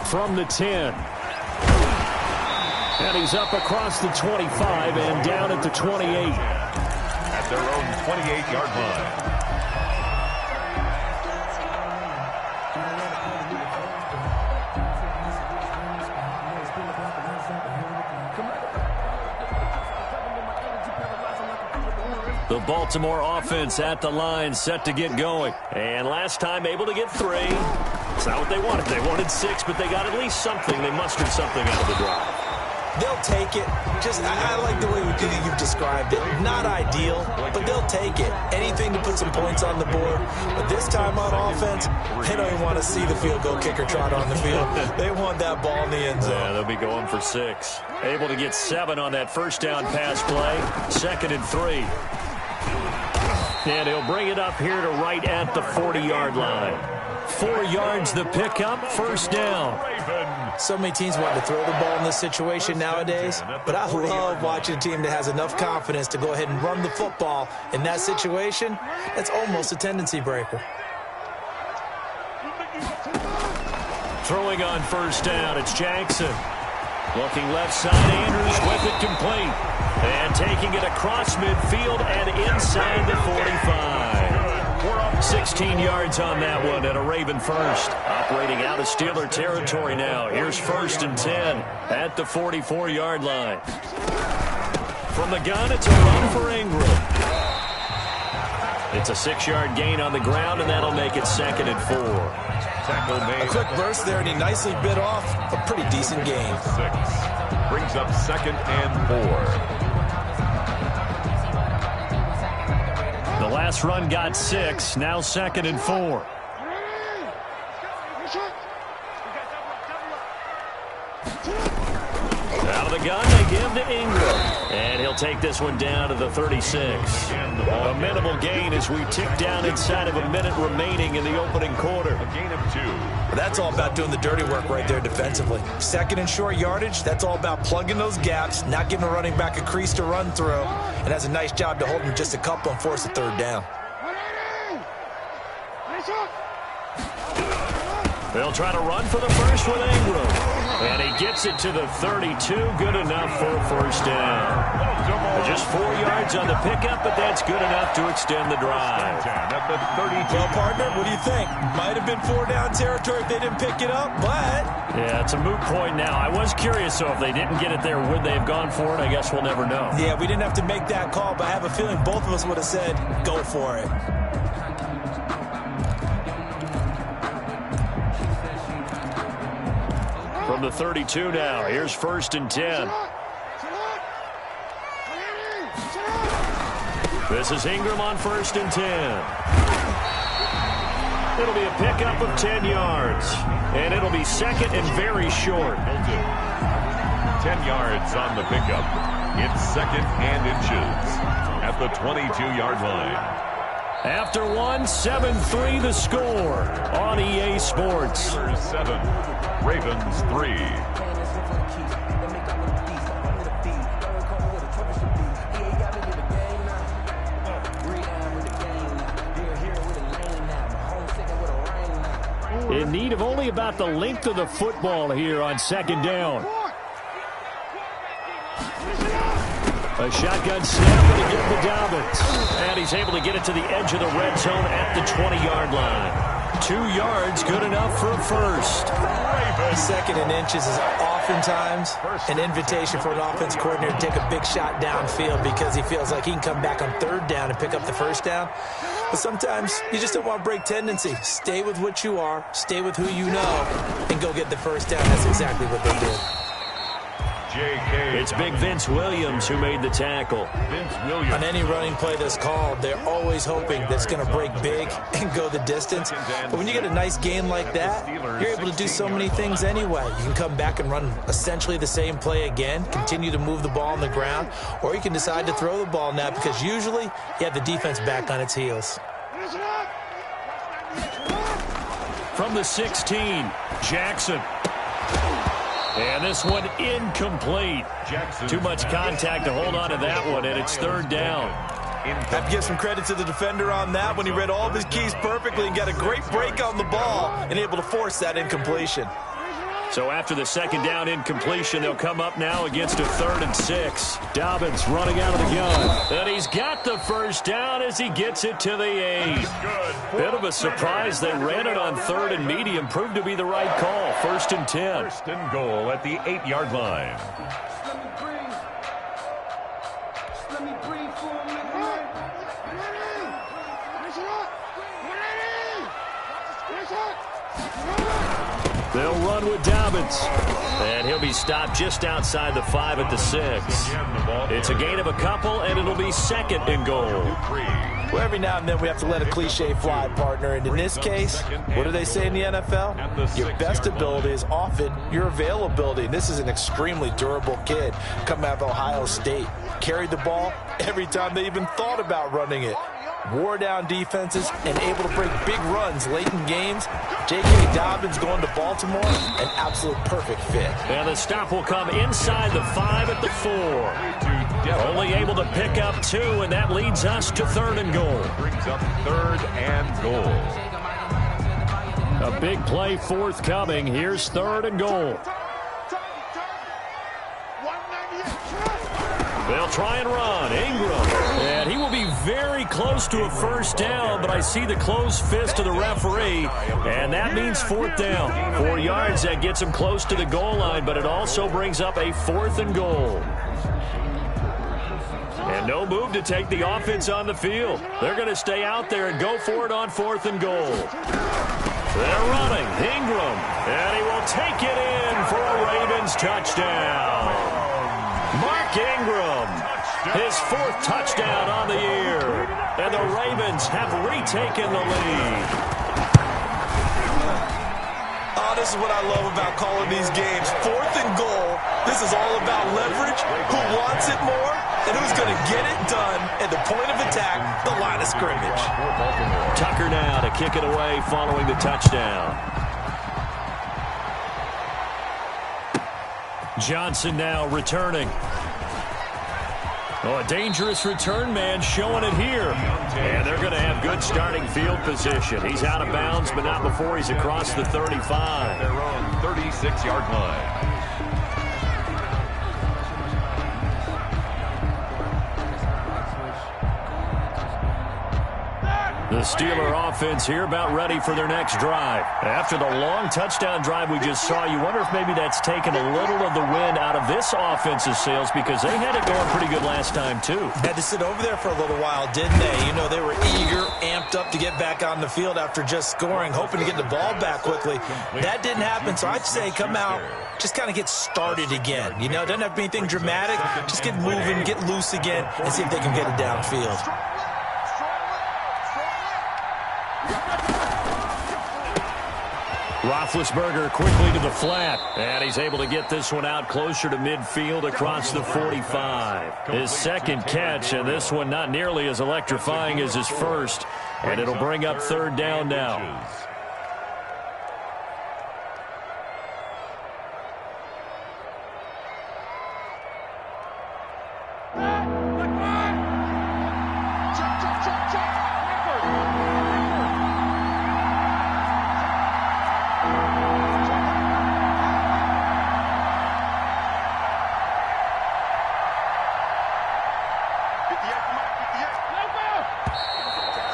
S5: From the 10. And he's up across the 25 and down at the 28.
S6: At their own 28-yard line.
S5: The Baltimore offense at the line, set to get going. And last time able to get 3. It's not what they wanted. They wanted 6, but they got at least something. They mustered something out of the drive.
S7: They'll take it. Just, I like the way you've described it. Not ideal, but they'll take it. Anything to put some points on the board. But this time on offense, they don't even want to see the field goal kicker trot on the field. They want that ball in the end zone.
S5: Yeah, they'll be going for 6. Able to get 7 on that first down pass play. 2nd and 3. And he'll bring it up here to right at the 40-yard line. 4 yards the pickup, first down.
S7: So many teams want to throw the ball in this situation nowadays, but I love watching a team that has enough confidence to go ahead and run the football. In that situation, that's almost a tendency breaker.
S5: Throwing on first down, it's Jackson. Looking left side, Andrews with it complete. And taking it across midfield and inside the 45. 16 yards on that one and a Raven first. Operating out of Steeler territory now. Here's 1st and 10 at the 44-yard line. From the gun, it's a run for Ingram. It's a 6-yard gain on the ground, and that'll make it 2nd and 4.
S6: Tackle made.
S7: A quick burst there, and he nicely bit off a pretty decent gain.
S6: 6. Brings up 2nd and 4.
S5: The last run got 6, now 2nd and 4. Out of the gun, they give to Ingram. And he'll take this one down to the 36. A minimal gain as we tick down inside of a minute remaining in the opening quarter.
S6: A gain of 2.
S7: Well, that's all about doing the dirty work right there defensively. 2nd and short yardage, that's all about plugging those gaps, not giving a running back a crease to run through, and has a nice job to hold him just a couple and force a 3rd down.
S5: They'll try to run for the first with Ingram. And he gets it to the 32. Good enough for a first down. Just 4 yards on the pickup, but that's good enough to extend the drive.
S7: Well, partner, what do you think? Might have been 4-down territory if they didn't pick it up, but...
S5: Yeah, it's a moot point now. I was curious, so if they didn't get it there, would they have gone for it? I guess we'll never know.
S7: Yeah, we didn't have to make that call, but I have a feeling both of us would have said, go for it.
S5: From the 32 now, here's 1st and 10. This is Ingram on 1st and 10. It'll be a pickup of 10 yards. And it'll be 2nd and very short.
S6: 10 yards on the pickup. It's 2nd and inches at the 22-yard line.
S5: After 1, 7-3 the score on EA Sports.
S6: 7, Ravens 3.
S5: In need of only about the length of the football here on 2nd down. A shotgun snap to get the Dobbins. And he's able to get it to the edge of the red zone at the 20-yard line. 2 yards, good enough for a first.
S7: 2nd and inches is oftentimes an invitation for an offense coordinator to take a big shot downfield because he feels like he can come back on 3rd down and pick up the first down. But sometimes you just don't want to break tendency. Stay with what you are, stay with who you know, and go get the first down. That's exactly what they did.
S5: It's big Vince Williams who made the tackle.
S7: On any running play that's called, they're always hoping that it's going to break big and go the distance. But when you get a nice game like that, you're able to do so many things anyway. You can come back and run essentially the same play again, continue to move the ball on the ground, or you can decide to throw the ball now because usually you have the defense back on its heels.
S5: From the 16, Jackson. And this one incomplete. Too much contact to hold on to that one, and it's third down.
S7: Have to give some credit to the defender on that when he read all of his keys perfectly and got a great break on the ball and able to force that incompletion.
S5: So after the second down incompletion, they'll come up now against a 3rd and 6. Dobbins running out of the gun. And he's got the first down as he gets it to the 8. Bit of a surprise. They ran it on 3rd and medium. Proved to be the right call. 1st and 10.
S6: 1st and goal at the 8-yard line.
S5: They'll run with Dobbins. And he'll be stopped just outside the 5 at the 6. It's a gain of a couple, and it'll be 2nd and goal.
S7: Well, every now and then we have to let a cliche fly, partner. And in this case, what do they say in the NFL? Your best ability is often your availability. And this is an extremely durable kid coming out of Ohio State. Carried the ball every time they even thought about running it. Wore down defenses and able to break big runs late in games. J.K. Dobbins going to Baltimore, an absolute perfect fit.
S5: And the stop will come inside the 5 at the 4. Only able to pick up 2, and that leads us to 3rd and goal.
S6: Brings up 3rd and goal.
S5: A big play forthcoming. Here's 3rd and goal. They'll try and run. Ingram. And he will be very close to a first down, but I see the closed fist of the referee, and that means 4th down. 4 yards, that gets him close to the goal line, but it also brings up a 4th and goal. And no move to take the offense on the field. They're going to stay out there and go for it on 4th and goal. They're running. Ingram. And he will take it in for a Ravens touchdown. Mark Ingram, his 4th touchdown on the year. And the Ravens have retaken the lead.
S7: Oh, this is what I love about calling these games. 4th and goal. This is all about leverage, who wants it more, and who's going to get it done at the point of attack, the line of scrimmage.
S5: Tucker now to kick it away following the touchdown. Johnson now returning. Oh, a dangerous return man showing it here. And they're going to have good starting field position. He's out of bounds, but not before he's across the 35.
S6: Their own 36-yard line.
S5: The Steeler offense here about ready for their next drive. After the long touchdown drive we just saw, you wonder if maybe that's taken a little of the wind out of this offense's sails because they had it going pretty good last time too.
S7: Had to sit over there for a little while, didn't they? You know, they were eager, amped up to get back on the field after just scoring, hoping to get the ball back quickly. That didn't happen, so I'd say come out, just kind of get started again. You know, doesn't have to be anything dramatic. Just get moving, get loose again, and see if they can get it downfield.
S5: Roethlisberger quickly to the flat, and he's able to get this one out closer to midfield across the 45. His 2nd catch, and this one not nearly as electrifying as his first, and it'll bring up 3rd down now.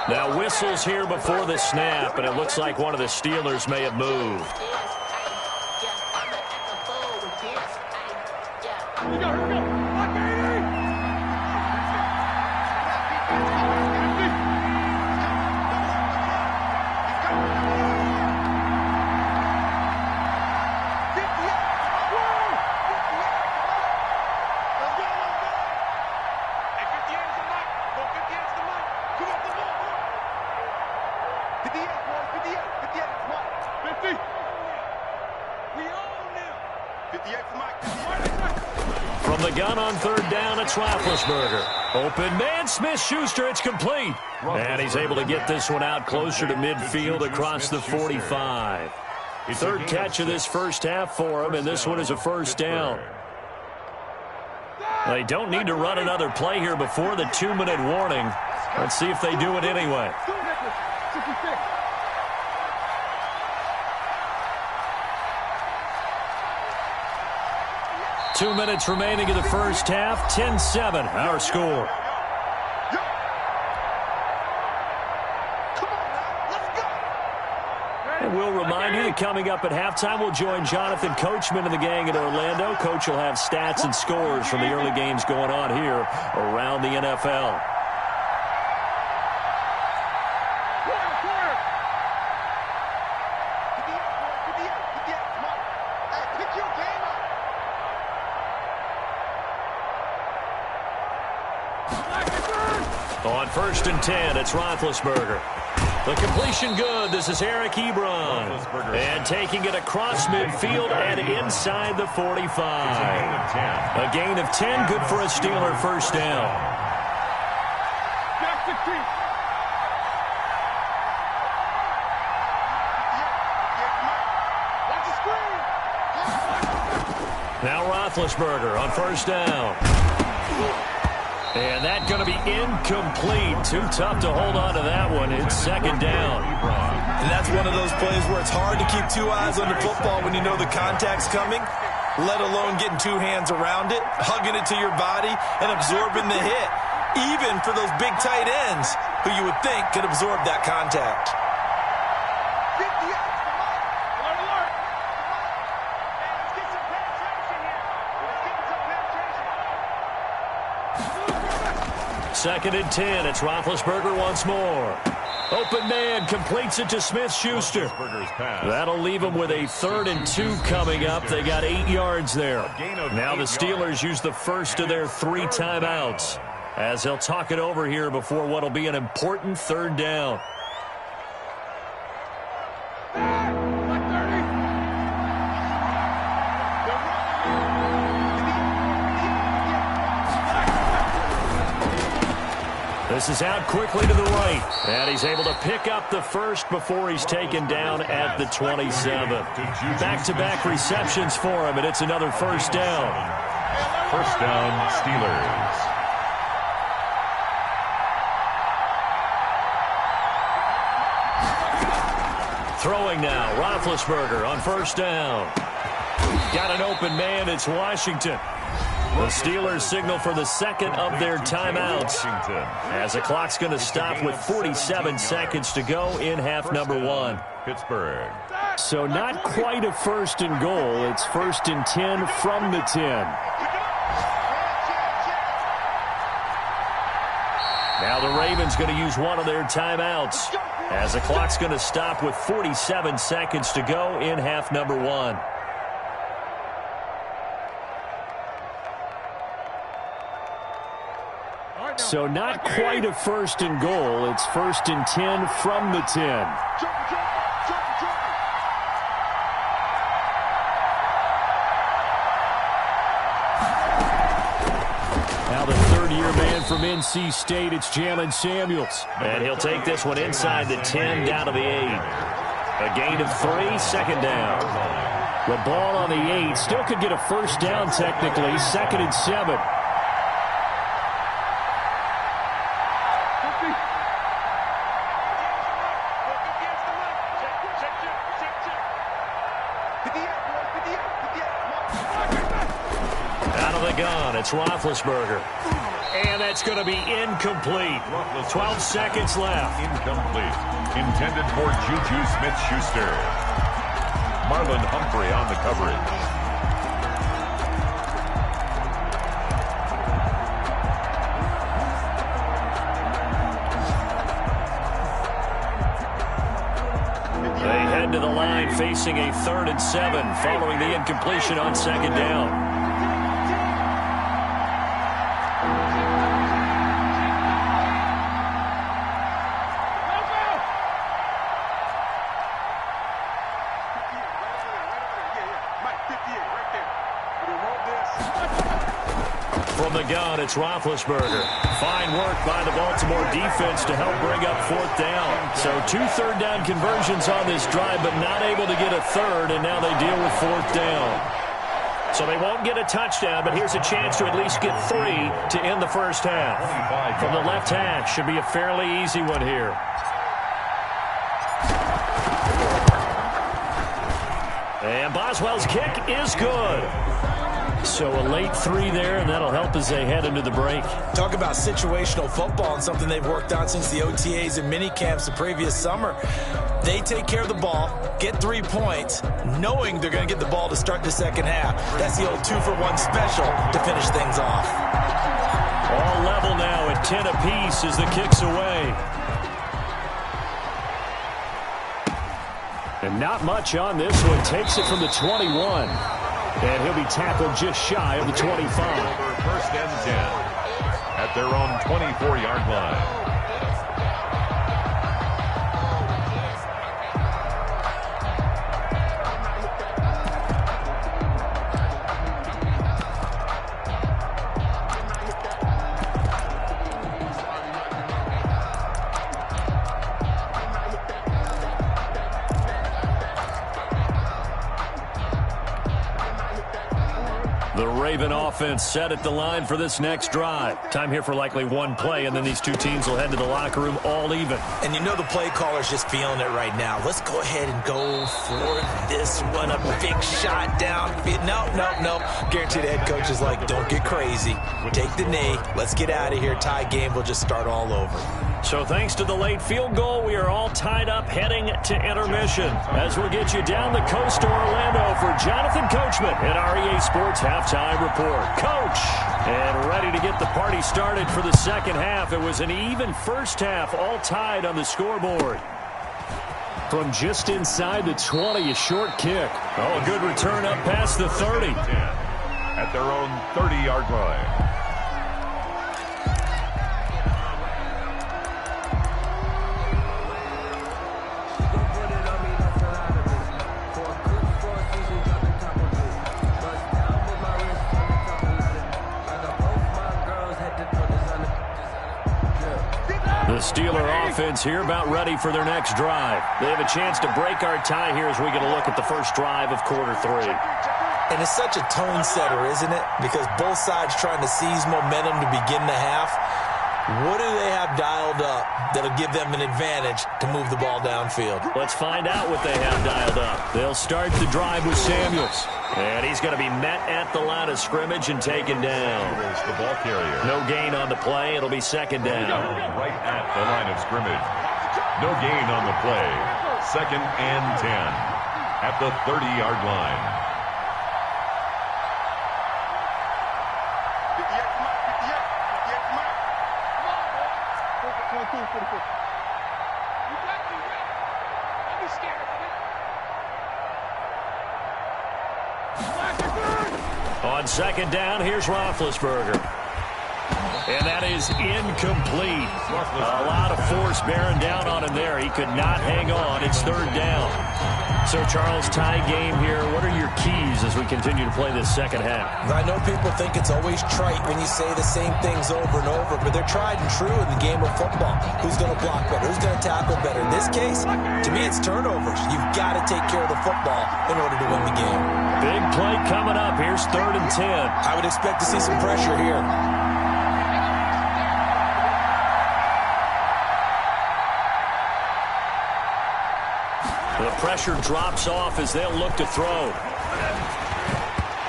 S5: Now whistles here before the snap, and it looks like one of the Steelers may have moved. From the gun on third down, it's Roethlisberger. Open man, Smith-Schuster, it's complete. And he's able to get this one out closer to midfield across the 45. Third catch of this first half for him, and this one is a first down. They don't need to run another play here before the 2-minute warning. Let's see if they do it anyway. Two minutes remaining in the first half. 10-7, our score. And we'll remind you that coming up at halftime, we'll join Jonathan Coachman and the gang in Orlando. Coach will have stats and scores from the early games going on here around the NFL. On 1st and 10, it's Roethlisberger. The completion good. This is Eric Ebron. And taking it across midfield and inside the 45. A gain of 10, good for a Steeler first down. Now Roethlisberger on first down. And that's going to be incomplete. Too tough to hold on to that one. It's second down.
S7: And that's one of those plays where it's hard to keep two eyes on the football when you know the contact's coming, let alone getting two hands around it, hugging it to your body, and absorbing the hit, even for those big tight ends who you would think could absorb that contact.
S5: Second and 10. It's Roethlisberger once more. Open man completes it to Smith-Schuster. That'll leave them with a 3rd and 2 coming up. They got 8 yards there. Now the Steelers use the first of their 3 timeouts as they'll talk it over here before what'll be an important 3rd down. This is out quickly to the right, and he's able to pick up the first before he's taken down at the 27. Back-to-back receptions for him, and it's another first down.
S6: First down, Steelers.
S5: Throwing now, Roethlisberger on first down. Got an open man, it's Washington. The Steelers signal for the second of their timeouts as the clock's going to stop with 47 seconds to go in half number 1.
S6: Pittsburgh.
S5: So not quite a 1st and goal. It's 1st and 10 from the 10. Now the Ravens going to use one of their timeouts as the clock's going to stop with 47 seconds to go in half number 1. So not quite a 1st and goal. It's 1st and 10 from the 10. Now the 3rd-year man from NC State, it's Jalen Samuels. And he'll take this one inside the 10 down to the 8. A gain of 3, second down. The ball on the 8 still could get a first down technically, 2nd and 7. It's Roethlisberger. And that's going to be incomplete. 12 seconds left.
S6: Incomplete. Intended for Juju Smith-Schuster. Marlon Humphrey on the coverage.
S5: They head to the line facing a 3rd and 7 following the incompletion on second down.
S3: Mike, 58, right there.
S5: From the gun, it's Roethlisberger. Fine work by the Baltimore defense to help bring up 4th down. So 2 third-down conversions on this drive, but not able to get a third, and now they deal with 4th down. So they won't get a touchdown, but here's a chance to at least get 3 to end the first half. From the left hash, should be a fairly easy one here. And Boswell's kick is good. So a late 3 there, and that'll help as they head into the break.
S7: Talk about situational football and something they've worked on since the OTAs and mini camps the previous summer. They take care of the ball, get 3 points, knowing they're going to get the ball to start the second half. That's the old 2-for-1 special to finish things off.
S5: All level now at 10 apiece as the kick's away. And not much on this one. Takes it from the 21. And he'll be tackled just shy of the 25.
S6: First and 10 at their own 24-yard line.
S5: Raven offense set at the line for this next drive. Time here for likely 1 play, and then these 2 teams will head to the locker room all even.
S7: And you know the play caller's just feeling it right now. Let's go ahead and go for this one. A big shot down. No. Guaranteed the head coach is like, don't get crazy. Take the knee. Let's get out of here. Tie game will just start all over.
S5: So thanks to the late field goal, we are all tied up heading to intermission. As we'll get you down the coast to Orlando for Jonathan Coachman at REA Sports Halftime Report. Coach, and ready to get the party started for the second half. It was an even first half, all tied on the scoreboard. From just inside the 20, a short kick. Oh, a good return up past the 30.
S6: At their own 30-yard line.
S5: The Steeler offense here about ready for their next drive. They have a chance to break our tie here as we get a look at the first drive of quarter 3.
S7: And it's such a tone setter, isn't it? Because both sides trying to seize momentum to begin the half. What do they have dialed up that'll give them an advantage to move the ball downfield?
S5: Let's find out what they have dialed up. They'll start the drive with Samuels. And he's going to be met at the line of scrimmage and taken down.
S6: The ball carrier.
S5: No gain on the play. It'll be second down.
S6: Right at the line of scrimmage. No gain on the play. Second and 10 at the 30-yard line.
S5: On second down, here's Roethlisberger. And that is incomplete. A lot of force bearing down on him there. He could not hang on. It's third down. So, Charles, tie game here. What are your keys as we continue to play this second half?
S7: I know people think it's always trite when you say the same things over and over, but they're tried and true in the game of football. Who's going to block better? Who's going to tackle better? In this case, to me, it's turnovers. You've got to take care of the football in order to win the game.
S5: Big play coming up. Here's 3rd and 10.
S7: I would expect to see some pressure here.
S5: The pressure drops off as they'll look to throw.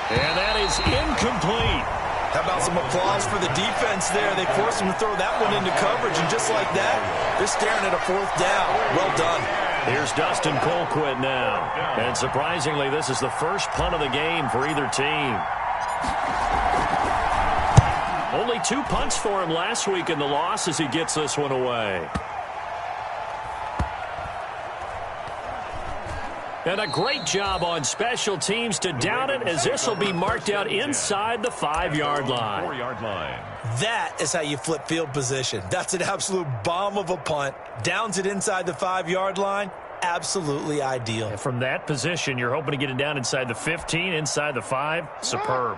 S5: And that is incomplete.
S7: How about some applause for the defense there? They forced him to throw that one into coverage, and just like that, they're staring at a 4th down. Well done.
S5: Here's Dustin Colquitt now. And surprisingly, this is the first punt of the game for either team. Only 2 punts for him last week in the loss as he gets this one away. And a great job on special teams to down it, as this will be marked out inside the 5-yard line.
S6: 4-yard line.
S7: That is how you flip field position. That's an absolute bomb of a punt. Downs it inside the 5-yard line. Absolutely ideal.
S5: And from that position, you're hoping to get it down inside the 15, inside the 5. Superb.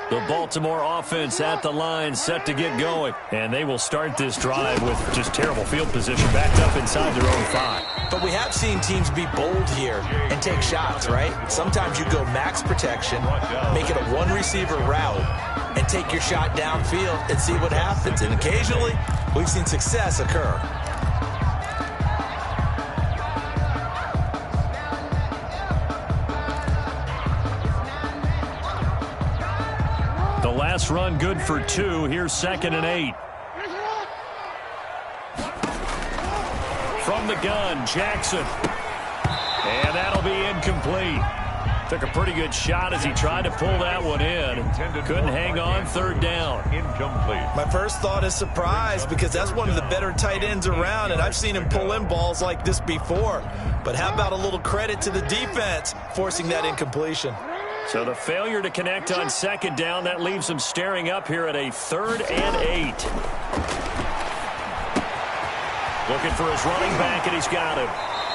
S5: The Baltimore offense at the line, set to get going. And they will start this drive with just terrible field position, backed up inside their own 5.
S7: But we have seen teams be bold here and take shots, right? Sometimes you go max protection, make it a one-receiver route, and take your shot downfield and see what happens. And occasionally, we've seen success occur.
S5: The last run good for 2. Here's 2nd and 8. From the gun, Jackson. And that'll be incomplete. Took a pretty good shot as he tried to pull that one in. Couldn't hang on, 3rd down.
S6: Incomplete.
S7: My first thought is surprise, because that's one of the better tight ends around, and I've seen him pull in balls like this before. But how about a little credit to the defense forcing that incompletion?
S5: So the failure to connect on 2nd down, that leaves him staring up here at a 3rd and 8. Looking for his running back, and he's got him.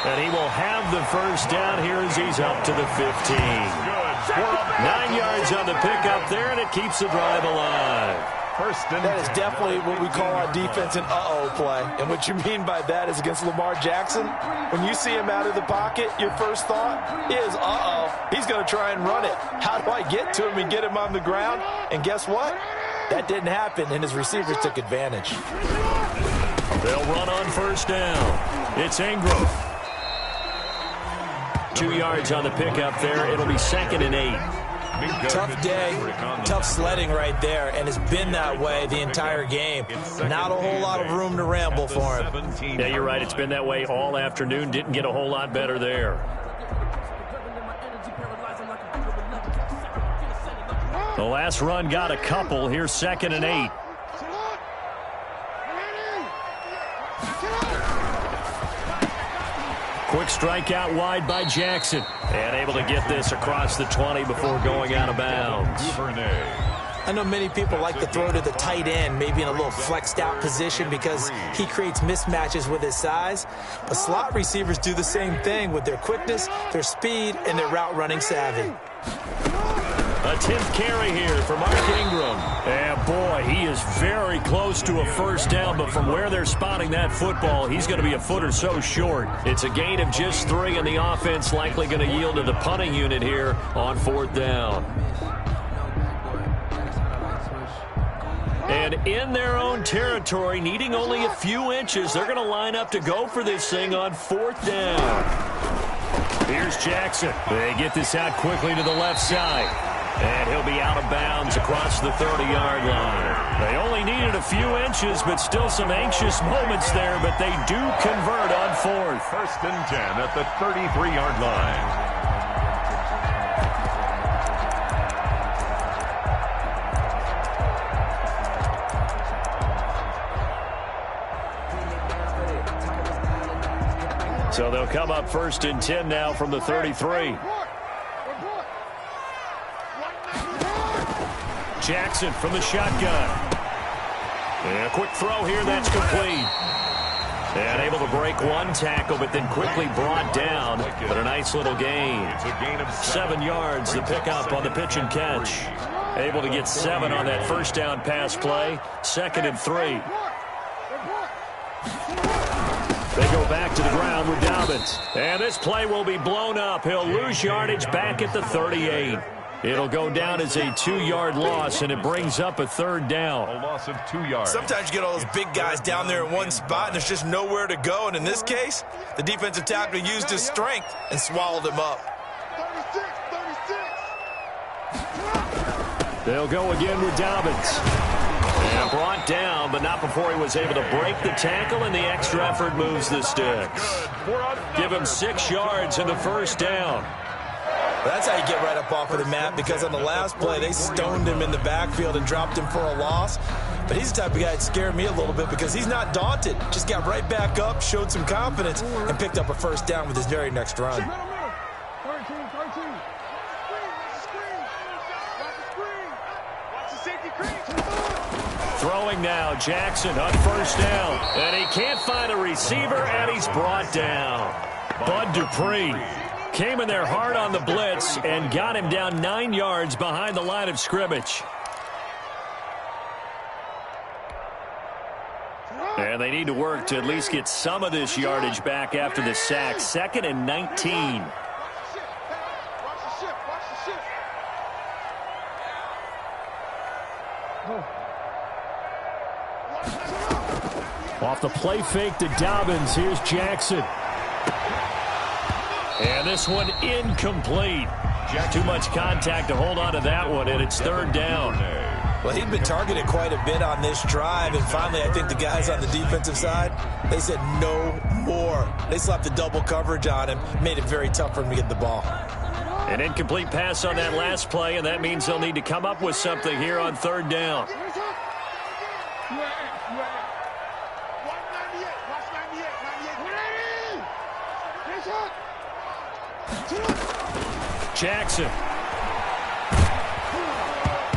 S5: And he will have the 1st down here as he's up to the 15. 9 yards on the pickup there, and it keeps the drive alive.
S7: That is definitely what we call our defense an uh-oh play. And what you mean by that is against Lamar Jackson, when you see him out of the pocket, your first thought is, uh-oh, he's going to try and run it. How do I get to him and get him on the ground? And guess what? That didn't happen, and his receivers took advantage.
S5: They'll run on 1st down. It's Ingram. 2 yards on the pickup there. It'll be 2nd and 8.
S7: Tough day, tough sledding right there, and it's been that way the entire game. Not a whole lot of room to ramble for him.
S5: Yeah, you're right. It's been that way all afternoon. Didn't get a whole lot better there. The last run got a couple. Here's 2nd and 8. Quick strike out wide by Jackson. And able to get this across the 20 before going out of bounds.
S7: I know many people like to throw to the tight end, maybe in a little flexed out position because he creates mismatches with his size. But slot receivers do the same thing with their quickness, their speed, and their route running savvy.
S5: A 10th carry here for Mark Ingram. And boy, he is very close to a 1st down, but from where they're spotting that football, he's going to be a foot or so short. It's a gain of just 3, and the offense likely going to yield to the punting unit here on 4th down. And in their own territory, needing only a few inches, they're going to line up to go for this thing on 4th down. Here's Jackson. They get this out quickly to the left side. And he'll be out of bounds across the 30-yard line. They only needed a few inches, but still some anxious moments there, but they do convert on 4th.
S6: 1st and 10 at the 33-yard line.
S5: So they'll come up 1st and 10 now from the 33. Jackson from the shotgun. And a quick throw here, that's complete. And able to break one tackle, but then quickly brought down. But a nice little gain. 7 yards, the pickup on the pitch and catch. Able to get 7 on that 1st down pass play. 2nd and 3. They go back to the ground with Dobbins. And this play will be blown up. He'll lose yardage back at the 38. It'll go down as a 2-yard loss, and it brings up a 3rd down.
S6: A loss of 2 yards.
S7: Sometimes you get all those big guys down there in one spot, and there's just nowhere to go. And in this case, the defensive tackle used his strength and swallowed him up.
S3: 36.
S5: They'll go again with Dobbins. And brought down, but not before he was able to break the tackle, and the extra effort moves the sticks. Give him 6 yards in the 1st down.
S7: That's how you get right up off of the mat, because on the last play, they stoned him in the backfield and dropped him for a loss. But he's the type of guy that scared me a little bit because he's not daunted. Just got right back up, showed some confidence, and picked up a 1st down with his very next run.
S5: Throwing now, Jackson on 1st down. And he can't find a receiver, and he's brought down. Bud Dupree came in there hard on the blitz and got him down 9 yards behind the line of scrimmage. And they need to work to at least get some of this yardage back after the sack. 2nd and 19. Off the play fake to Dobbins. Here's Jackson. And this one incomplete. Too much contact to hold on to that one, and it's 3rd down.
S7: Well, he'd been targeted quite a bit on this drive, and finally I think the guys on the defensive side, they said no more. They slapped the double coverage on him, made it very tough for him to get the ball.
S5: An incomplete pass on that last play, and that means they'll need to come up with something here on 3rd down. Jackson.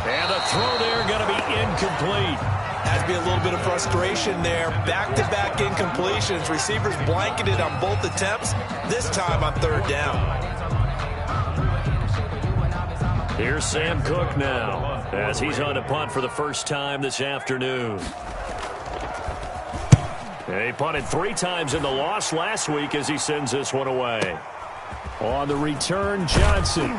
S5: And the throw there going to be incomplete.
S7: Has to be a little bit of frustration there. Back-to-back incompletions. Receivers blanketed on both attempts, this time on 3rd down.
S5: Here's Sam Cook now as he's on to punt for the first time this afternoon. He punted 3 times in the loss last week as he sends this one away. On the return, Johnson.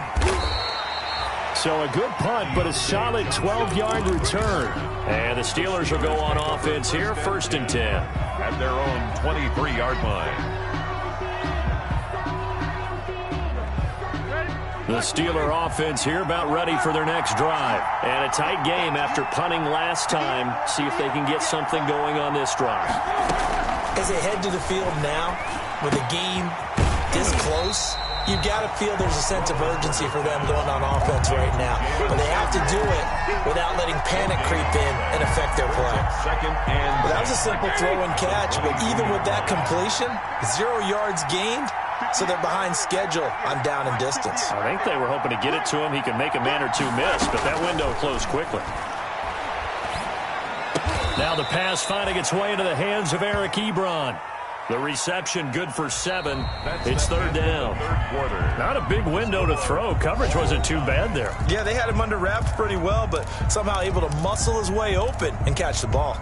S5: So a good punt, but a solid 12-yard return. And the Steelers will go on offense here, 1st and 10.
S6: At their own 23-yard line.
S5: The Steeler offense here about ready for their next drive. And a tight game after punting last time. See if they can get something going on this drive.
S7: As they head to the field now, with a game this close, you've got to feel there's a sense of urgency for them going on offense right now. But they have to do it without letting panic creep in and affect their play. Well, that was a simple throw and catch, but even with that completion, 0 yards gained, so they're behind schedule on down and distance.
S5: I think they were hoping to get it to him. He could make a man or two miss, but that window closed quickly. Now the pass finding its way into the hands of Eric Ebron. The reception good for 7. It's 3rd down. Not a big window to throw. Coverage wasn't too bad there.
S7: Yeah, they had him under wraps pretty well, but somehow able to muscle his way open and catch the ball.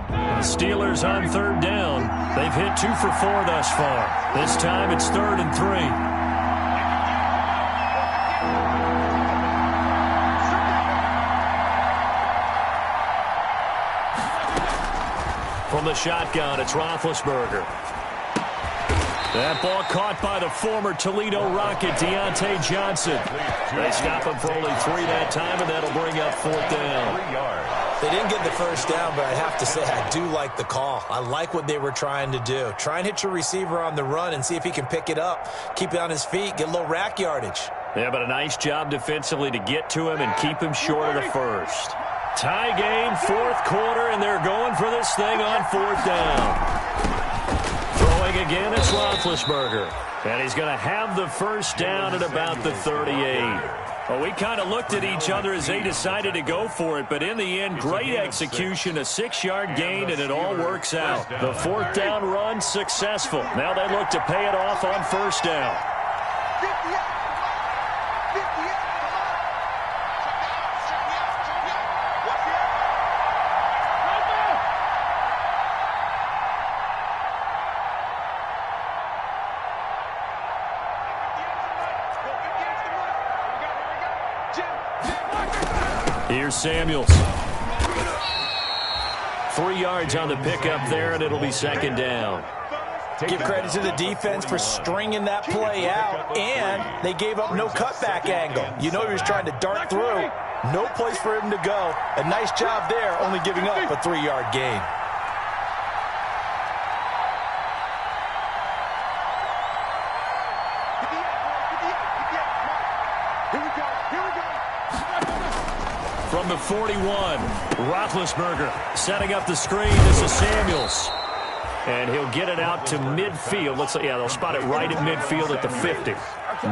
S5: The Steelers on 3rd down. They've hit 2 for 4 thus far. This time it's 3rd and 3. From the shotgun, it's Roethlisberger. That ball caught by the former Toledo Rocket, Deontay Johnson. They stop him for only 3 that time, and that'll bring up 4th down.
S7: They didn't get the first down, but I have to say I do like the call. I like what they were trying to do. Try and hit your receiver on the run and see if he can pick it up, keep it on his feet, get a little rack yardage.
S5: Yeah, but a nice job defensively to get to him and keep him short of the first. Tie game, 4th quarter, and they're going for this thing on 4th down. Throwing again, it's Roethlisberger. And he's going to have the first down at about the 38. Well, we kind of looked at each other as they decided to go for it, but in the end, great execution, a 6-yard gain, and it all works out. The 4th down run successful. Now they look to pay it off on 1st down. Here's Samuels. 3 yards on the pickup there, and it'll be 2nd down.
S7: Give credit to the defense for stringing that play out, and they gave up no cutback angle. You know he was trying to dart through. No place for him to go. A nice job there, only giving up a 3-yard gain.
S5: From the 41, Roethlisberger setting up the screen. This is Samuels. And he'll get it out to midfield. They'll spot it right at midfield at the 50.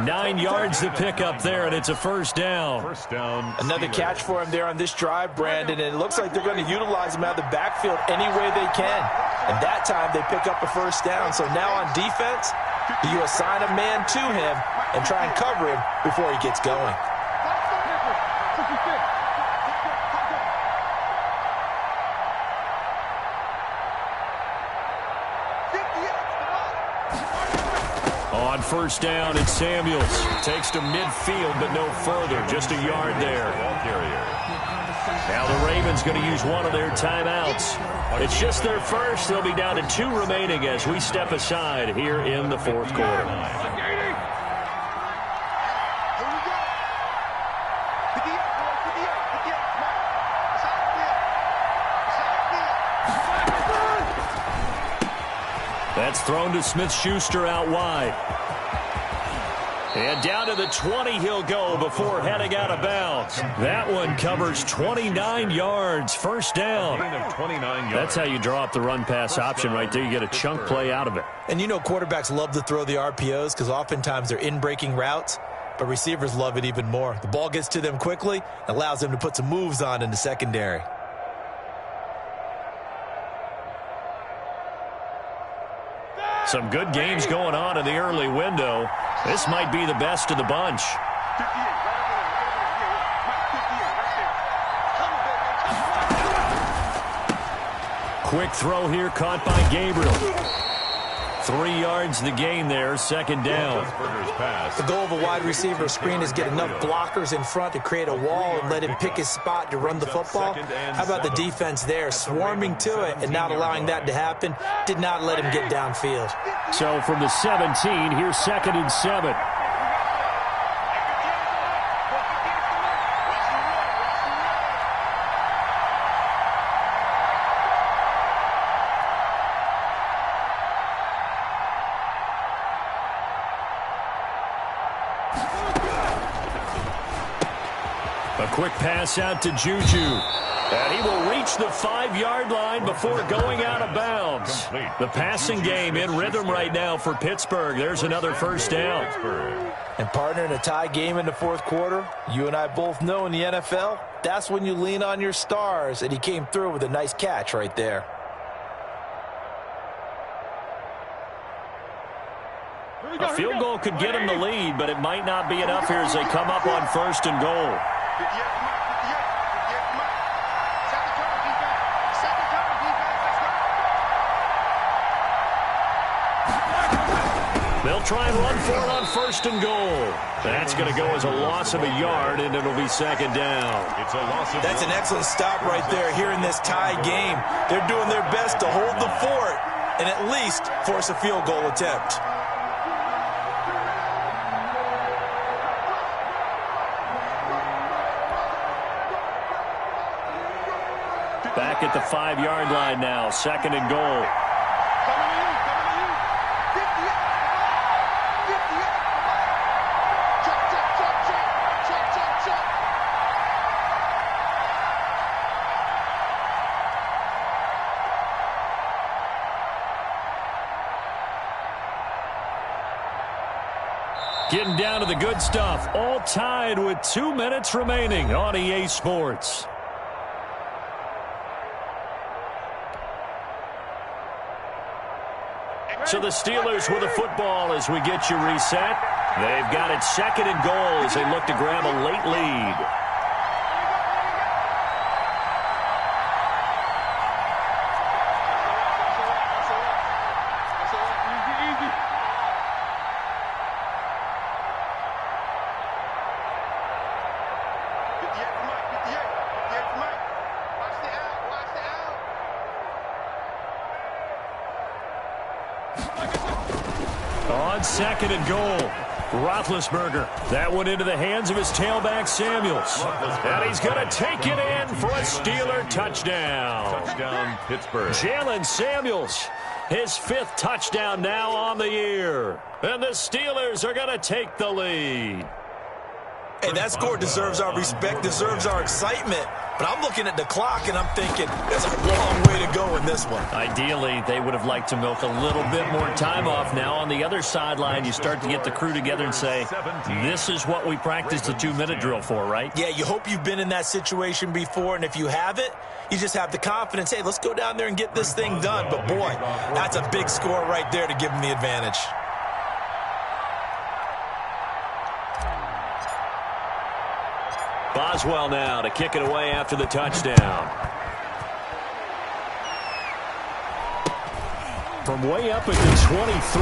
S5: 9 yards to pick up there, and it's a 1st down.
S7: Another catch for him there on this drive, Brandon, and it looks like they're going to utilize him out of the backfield any way they can. And that time they pick up a 1st down. So now on defense, you assign a man to him and try and cover him before he gets going.
S5: On first down, it's Samuels. Takes to midfield, but no further. Just a yard there. Now the Ravens going to use one of their timeouts. It's just their first. They'll be down to 2 remaining as we step aside here in the fourth quarter. That's thrown to Smith-Schuster out wide. And down to the 20 he'll go before heading out of bounds. That one covers 29 yards. First down. That's how you draw up the run-pass option right there. You get a chunk play out of it.
S7: And you know quarterbacks love to throw the RPOs because oftentimes they're in-breaking routes, but receivers love it even more. The ball gets to them quickly, allows them to put some moves on in the secondary.
S5: Some good games going on in the early window. This might be the best of the bunch. Quick throw here caught by Gabriel. 3 yards the gain there, second down.
S7: The goal of a wide receiver screen is get enough blockers in front to create a wall and let him pick his spot to run the football. How about the defense there, swarming to it and not allowing that to happen? Did not let him get downfield.
S5: So from the 17, here's 2nd and 7. A quick pass out to Juju. And he will reach the 5-yard line before going out of bounds. The passing game in rhythm right now for Pittsburgh. There's another first down.
S7: And partner, in a tie game in the fourth quarter, you and I both know in the NFL, that's when you lean on your stars. And he came through with a nice catch right there.
S5: A field goal could get him the lead, but it might not be enough here as they come up on 1st and goal. They'll try and run for it on 1st and goal. That's going to go as a loss of a yard, and it'll be 2nd down.
S7: That's an excellent stop right there here in this tie game. They're doing their best to hold the fort and at least force a field goal attempt.
S5: Back at the 5-yard line now, 2nd and goal. Getting down to the good stuff, all tied with 2 minutes remaining on EA Sports. So the Steelers with the football as we get you reset. They've got it 2nd and goal as they look to grab a late lead. On 2nd and goal, Roethlisberger. That one into the hands of his tailback, Samuels. And he's going to take it in for a Steeler touchdown.
S6: Touchdown, Pittsburgh.
S5: Jalen Samuels, his 5th touchdown now on the year. And the Steelers are going to take the lead.
S7: Hey, that score deserves our respect, deserves our excitement. But I'm looking at the clock, and I'm thinking there's a long way to go in this one.
S5: Ideally, they would have liked to milk a little bit more time off. Now, on the other sideline, you start to get the crew together and say, this is what we practiced the 2-minute drill for, right?
S7: Yeah, you hope you've been in that situation before, and if you haven't, you just have the confidence, hey, let's go down there and get this thing done. But, boy, that's a big score right there to give them the advantage.
S5: Boswell now to kick it away after the touchdown. From way up at the 23.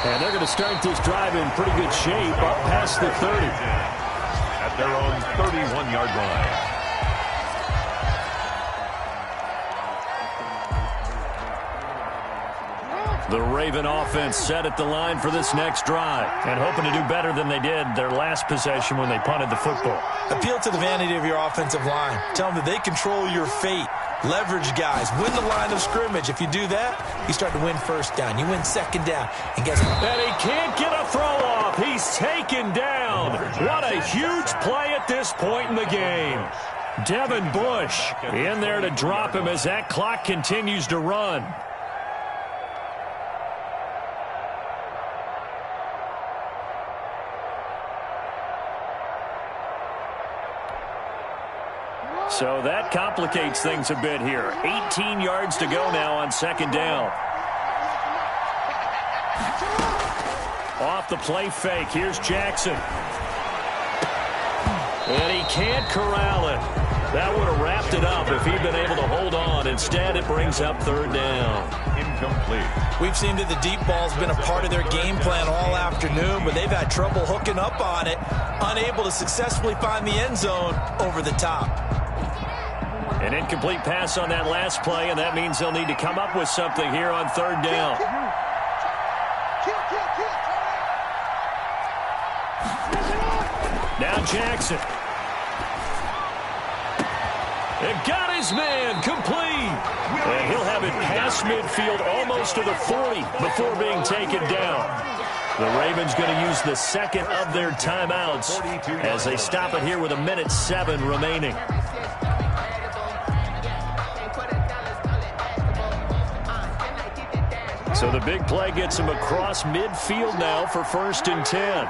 S5: And they're going to start this drive in pretty good shape up past the 30.
S6: At their own 31-yard line.
S5: The Raven offense set at the line for this next drive and hoping to do better than they did their last possession when they punted the football.
S7: Appeal to the vanity of your offensive line. Tell them that they control your fate. Leverage guys. Win the line of scrimmage. If you do that, you start to win first down. You win second down. And guess what?
S5: And he can't get a throw off. He's taken down. What a huge play at this point in the game. Devin Bush in there to drop him as that clock continues to run. So that complicates things a bit here. 18 yards to go now on second down. Off the play fake. Here's Jackson. And he can't corral it. That would have wrapped it up if he'd been able to hold on. Instead, it brings up third down.
S6: Incomplete.
S7: We've seen that the deep ball's been a part of their game plan all afternoon, but they've had trouble hooking up on it, unable to successfully find the end zone over the top.
S5: An incomplete pass on that last play, and that means they'll need to come up with something here on third down. Now Jackson. And got his man complete. And he'll have it past midfield almost to the 40 before being taken down. The Ravens going to use the second of their timeouts as they stop it here with 1:07 remaining. So the big play gets him across midfield now for 1st and 10.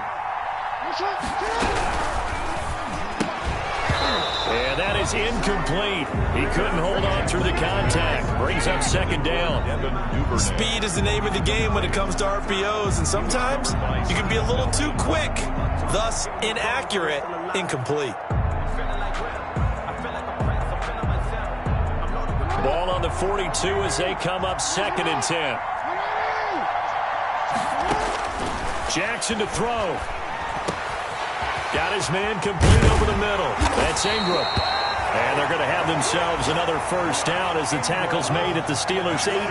S5: And that is incomplete. He couldn't hold on through the contact. Brings up second down.
S7: Speed is the name of the game when it comes to RPOs, and sometimes you can be a little too quick, thus inaccurate, incomplete.
S5: Ball on the 42 as they come up 2nd and 10. Jackson to throw. Got his man complete over the middle. That's Ingram. And they're going to have themselves another first down as the tackle's made at the Steelers' 18.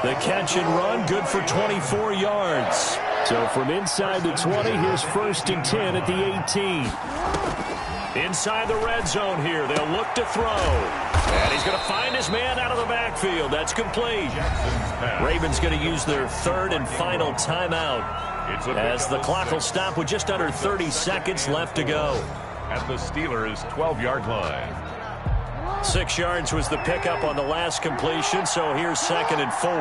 S5: The catch and run, good for 24 yards. So from inside the 20, here's 1st and 10 at the 18. Inside the red zone here, they'll look to throw. And he's going to find his man out of the backfield. That's complete. Ravens going to use their 3rd and final timeout as the clock will stop with just under 30 seconds left to go.
S6: At the Steelers' 12-yard line.
S5: 6 yards was the pickup on the last completion, so here's 2nd and 4.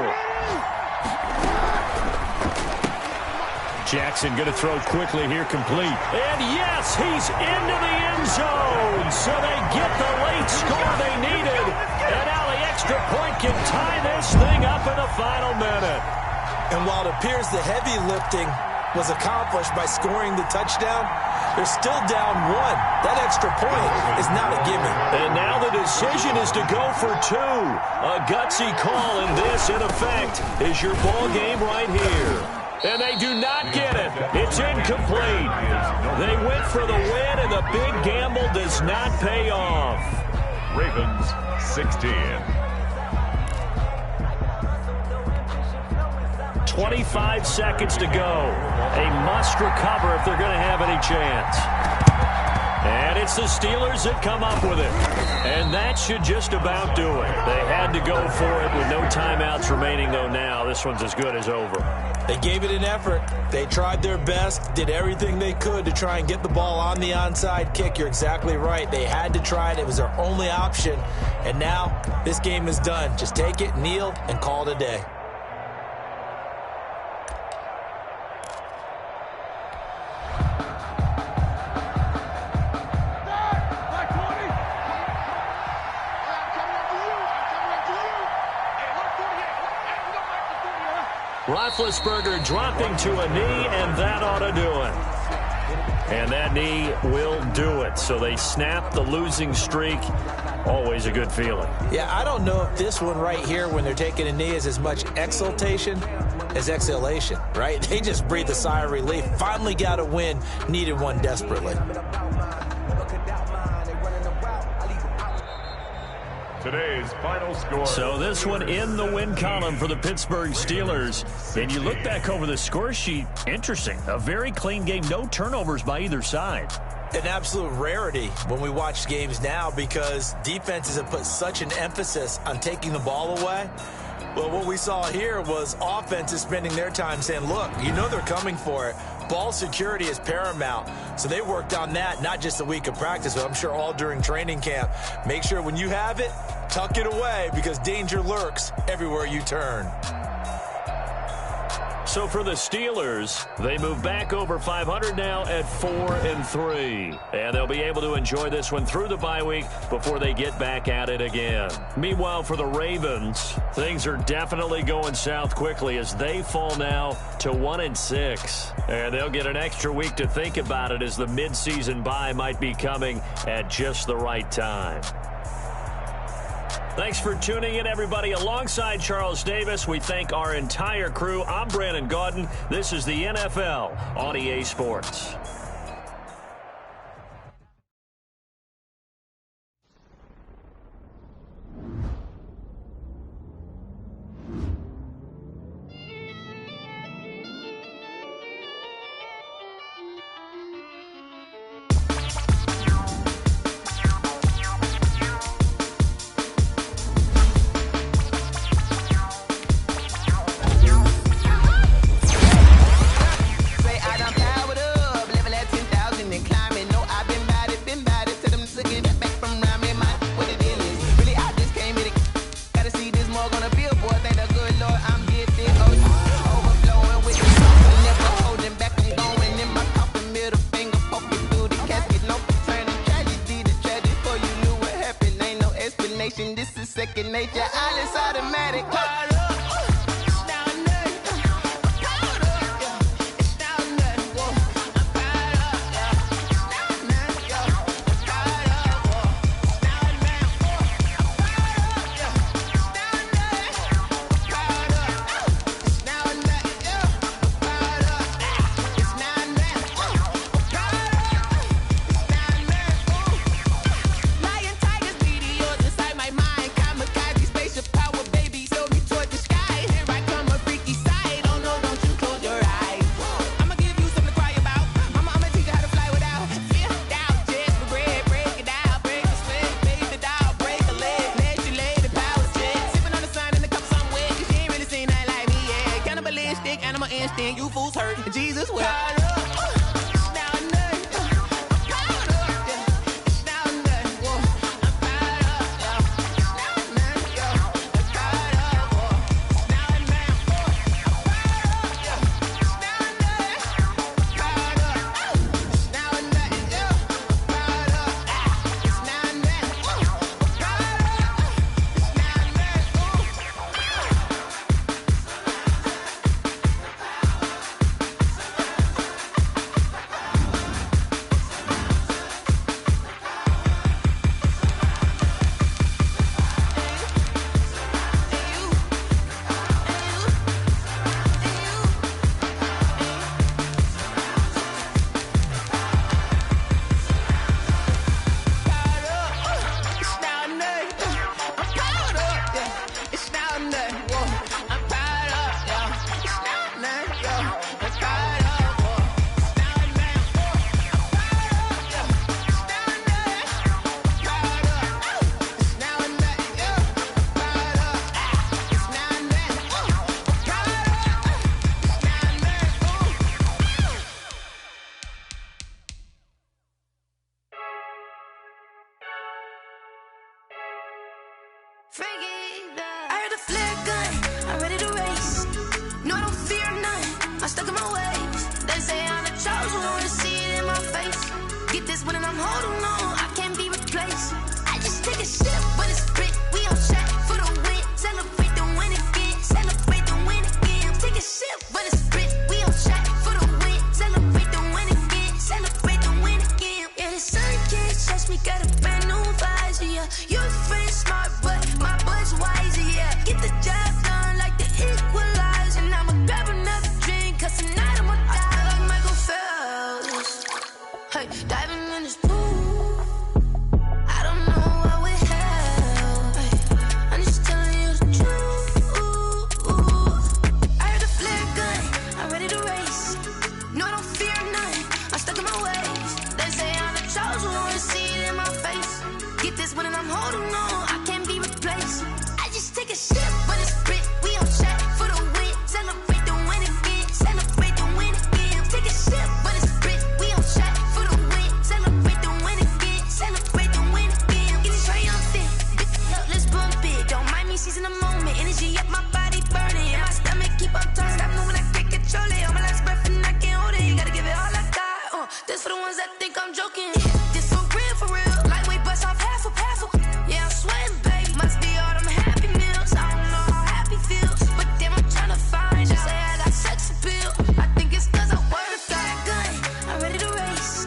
S5: Jackson going to throw quickly here, complete. And yes, he's into the end zone. So they get the late score they needed. And now the extra point can tie this thing up in the final minute.
S7: And while it appears the heavy lifting was accomplished by scoring the touchdown, they're still down 1. That extra point is not a gimme.
S5: And now the decision is to go for 2. A gutsy call, and this, in effect, is your ball game right here. And they do not get it. It's incomplete. They went for the win, and the big gamble does not pay off.
S6: Ravens 16.
S5: 25 seconds to go. A must recover if they're going to have any chance. And it's the Steelers that come up with it. And that should just about do it. They had to go for it with no timeouts remaining, though now. This one's as good as over.
S7: They gave it an effort. They tried their best, did everything they could to try and get the ball on the onside kick. You're exactly right. They had to try it. It was their only option. And now this game is done. Just take it, kneel, and call it a day.
S5: Roethlisberger dropping to a knee, and that ought to do it. And that knee will do it. So they snap the losing streak. Always a good feeling.
S7: Yeah, I don't know if this one right here when they're taking a knee is as much exultation as exhalation, right? They just breathe a sigh of relief. Finally got a win. Needed one desperately.
S6: Today's final score.
S5: So this one in the win column for the Pittsburgh Steelers. And you look back over the score sheet, interesting. A very clean game, no turnovers by either side.
S7: An absolute rarity when we watch games now because defenses have put such an emphasis on taking the ball away. Well, what we saw here was offenses spending their time saying, look, you know they're coming for it. Ball security is paramount. So they worked on that, not just a week of practice, but I'm sure all during training camp. Make sure when you have it, tuck it away because danger lurks everywhere you turn.
S5: So for the Steelers, they move back over 500 now at 4-3. And they'll be able to enjoy this one through the bye week before they get back at it again. Meanwhile, for the Ravens, things are definitely going south quickly as they fall now to 1-6. And they'll get an extra week to think about it as the midseason bye might be coming at just the right time. Thanks for tuning in, everybody. Alongside Charles Davis, we thank our entire crew. I'm Brandon Gaudin. This is the NFL on EA Sports.
S9: This is second nature. All is automatic. You fools hurt. Jesus will.
S10: I heard a flare gun, I'm ready to race. No, I don't fear none, I'm stuck in my ways. They say I'm the chosen one, to see it in my face. Get this one and I'm holding on, I can't be replaced. I just take a sip, but it's spit, we on shot for the win. Celebrate the win again, celebrate the win again. Take a sip, but it's spit, we on shot for the win. Celebrate the win again, celebrate Ay, diving in this pool. I don't know what we have. Ay, I'm just telling you the truth. I heard the flare gun, I'm ready to race. No, I don't fear nothing, I'm stuck in my ways. They say I'm the chosen one, see it in my face. Get this one and I'm holding on, I can't be replaced. I just take a sip, but it's spit. We on track for the win. Celebrate the win again. Celebrate the win again. Take a sip, but it's spit. We on track for the win. Celebrate the win again. Celebrate the win again. Get it triumphant. Let's bump it. Don't mind me seizing the moment. Energy up my body burning. And my stomach keep on turning. Stop moving, I can't control it. On my last breath and I can't hold it. You gotta give it all I got. This for the ones that think I'm joking. This for real, for real. Lightweight bust off half of. Yeah, I'm sweating, babe. Must be all them happy meals. I don't know how happy feels, but damn, I'm trying to find out. Say I got sex appeal. I think it's cause I work. Got a gun, I'm ready to race.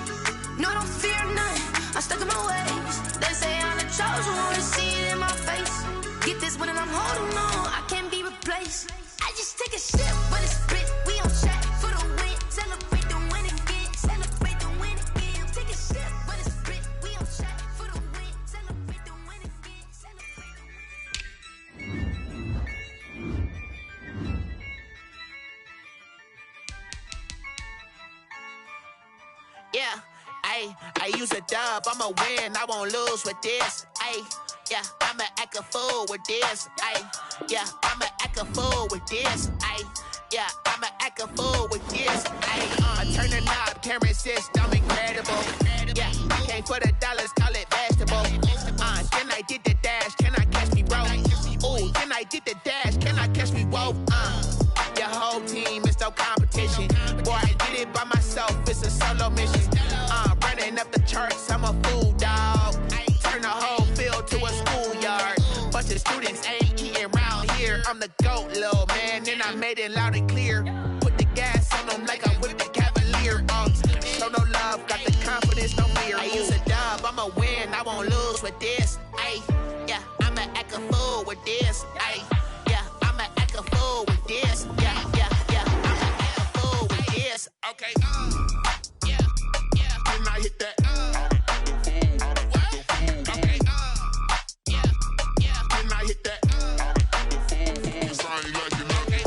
S10: No, I don't fear nothing, I'm stuck in my ways. They say I'm the chosen one, see it in my face. Get this one and I'm holding on, I can't be replaced. I just take a sip, but it's spit. We on track for the win. Celebrate the win again. Celebrate the win again. Take a sip, but it's spit. We on track for the win. Celebrate the win again. Celebrate the win.
S11: Yeah, I use a dub, I'ma win, I won't lose with this. Yeah, I'ma act a fool with this. Yeah, I'ma act a fool with this. Yeah, I'ma act a fool with this. I turn the knob, can't resist, I'm incredible. Yeah, came for the dollars, call it vegetable. Then I did the dash, can I catch me, bro? Ooh, then I did the dash, can I catch me, whoa? Your whole team is no competition. Boy, I did it by myself, it's a solo mission. Running up the charts, I'm a fool, dog. Turn the whole field to a schoolyard. Bunch of students ain't eating round here. I'm the GOAT, little man, and I made it loud and clear. Put the gas on them like I'm with the Cavalier. Show no love, got the confidence, no fear. I use a dub, I'ma win, I won't lose with this. Yeah, I'ma act a fool with this. Yeah, I'ma act a fool with this. Yeah, I'ma act a fool with this. Okay, yeah, then I hit that. Okay, yeah, then I hit that. Sound like you know. Okay,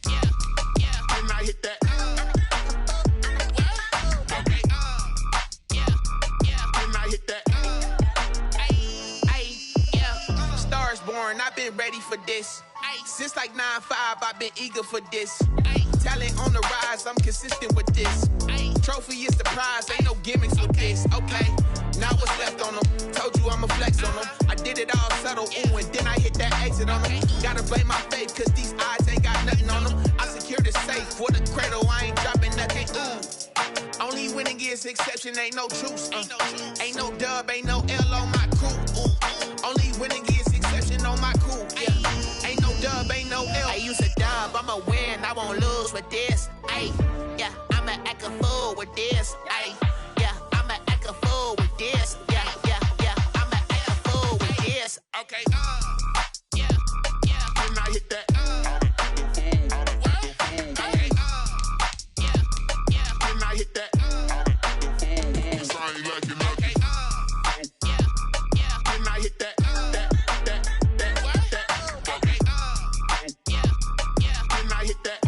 S11: yeah, then I hit that. Okay, yeah, then I hit that. Yeah, stars born, I've been ready for this. Since like 9-5, I've been eager for this. Talent on the rise, I'm consistent with this. Trophy is the prize, ain't no gimmicks with this. Okay, now what's left on them? Told you I'ma flex on them. I did it all subtle, ooh, and then I hit that exit on them. Gotta blame my faith, cause these eyes ain't got nothing on them. I secured the safe for the cradle, I ain't dropping nothing, ooh. Only winning is exception, ain't no truce. Ain't no dub, ain't no L on my crew. Ooh. Only winning is exception on my crew. Yeah. Ain't no dub, ain't no L. I use a dub, I'ma win, I won't lose with this. Yeah, I'ma act a fool with this. Yeah, I'ma act a fool with this. Yeah, I'ma act a fool with this. Okay, yeah, then I hit that. Okay, yeah, then I hit that. Sound like you know. Okay, yeah, then I hit that. Okay, yeah, then I hit that.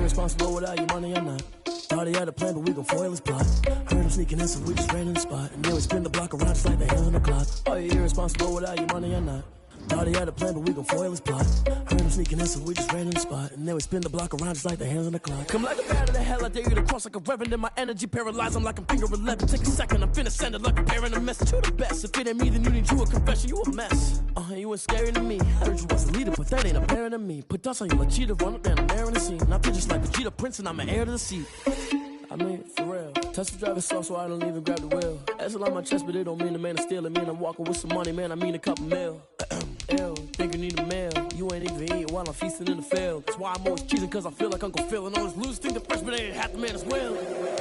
S12: Responsible without your money or not. Thought he had a plan, but we gon' foil his plot. Heard him sneaking in, so we just ran in the spot. And then we spin the block around just like the hell in the clock. Are you irresponsible without your money or not? Thought he had a plan, but we gon' foil his plot. Heard him sneaking in, so we just ran in the spot. And then we spin the block around just like the hands on the clock. Come like a bat of the hell, I dare you to cross like a reverend. In my energy paralyzed, I'm like I'm finger 11. Take a second, I'm finna send it like a parent a message to the best. If it ain't me, then you need you a confession, you a mess. You ain't scary to me. Heard you was a leader, but that ain't apparent to me. Put dust on you like cheetah, run up down, I'm there in the scene. I feel just like Vegeta Prince, and I'm an heir to the seat. I mean, for real. Touch the driver's soft, so I don't even grab the wheel. That's a lot on my chest, but it don't mean the man is stealing. Mean I'm walking with some money, man. I mean a couple mil. Ew, think you need a meal. You ain't even eating while I'm feasting in the field. That's why I'm always cheesing, cause I feel like Uncle Phil. And all this loose think the freshman ain't half the man as well.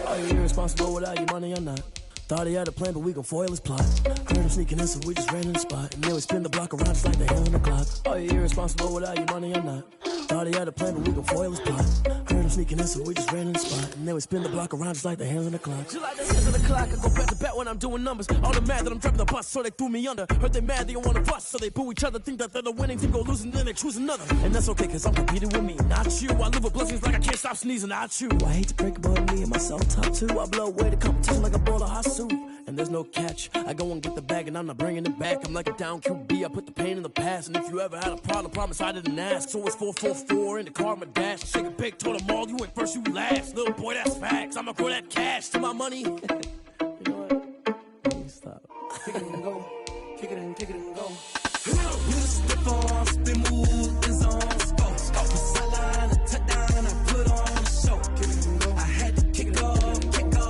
S12: Are you irresponsible without your money or not? Thought he had a plan, but we gon' foil his plot. Heard him sneaking in, so we just ran in the spot. And then we spin the block around just like the hands on the clock. Are you irresponsible without your money or not? Thought he had a plan, but we gon' foil his plot. Heard him sneaking in, so we just ran in the spot. And then we spin the block around just like the hands on the clock. Just like the hands on the clock, I go back to back when I'm doing numbers. All the mad that I'm driving the bus, so they threw me under. Heard they mad, they don't wanna bust, so they boo each other. Think that they're the winning team, go losing, then they choose another. And that's okay, cause I'm competing with me, not you. I live with blessings like I can't stop sneezing, not you. I hate to break it, but me and myself top two. I blow away the competition like a bowl of hot soup. And there's no catch. I go and get the bag and I'm not bringing it back. I'm like a down QB, I put the pain in the past. And if you ever had a problem, promise I didn't ask. So it's 444 in the car, my dash. Shake a big, told them all, you ain't first, you last. Little boy, that's facts. I'ma grow that cash to my money. You know what? Let me stop. Kick it and go. Kick it and go. You step on, spin, move, and zone. Scope. The sideline, a touchdown, I put on the show. Kick it and go. I had to kick off and go.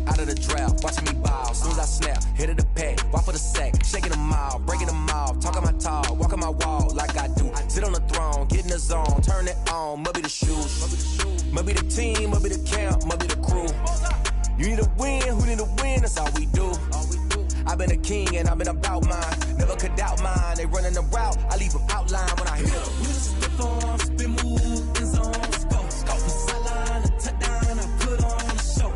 S2: Out of the draft, watching me ball. Soon as I snap, hit of the pack, walk for the sack, shaking them all, breaking them off, talking my talk, walking my wall like I do. Sit on the throne, get in the zone, turn it on, must be the shoes, must be the team, must be the camp, must be the crew. You need a win, who need a win? That's all we do. I've been a king and I've been about mine, never could doubt mine. They running the route, I leave them outline when I hit them. You step on, spin, move, and zone, scope. The sideline, a touchdown, I put on the show.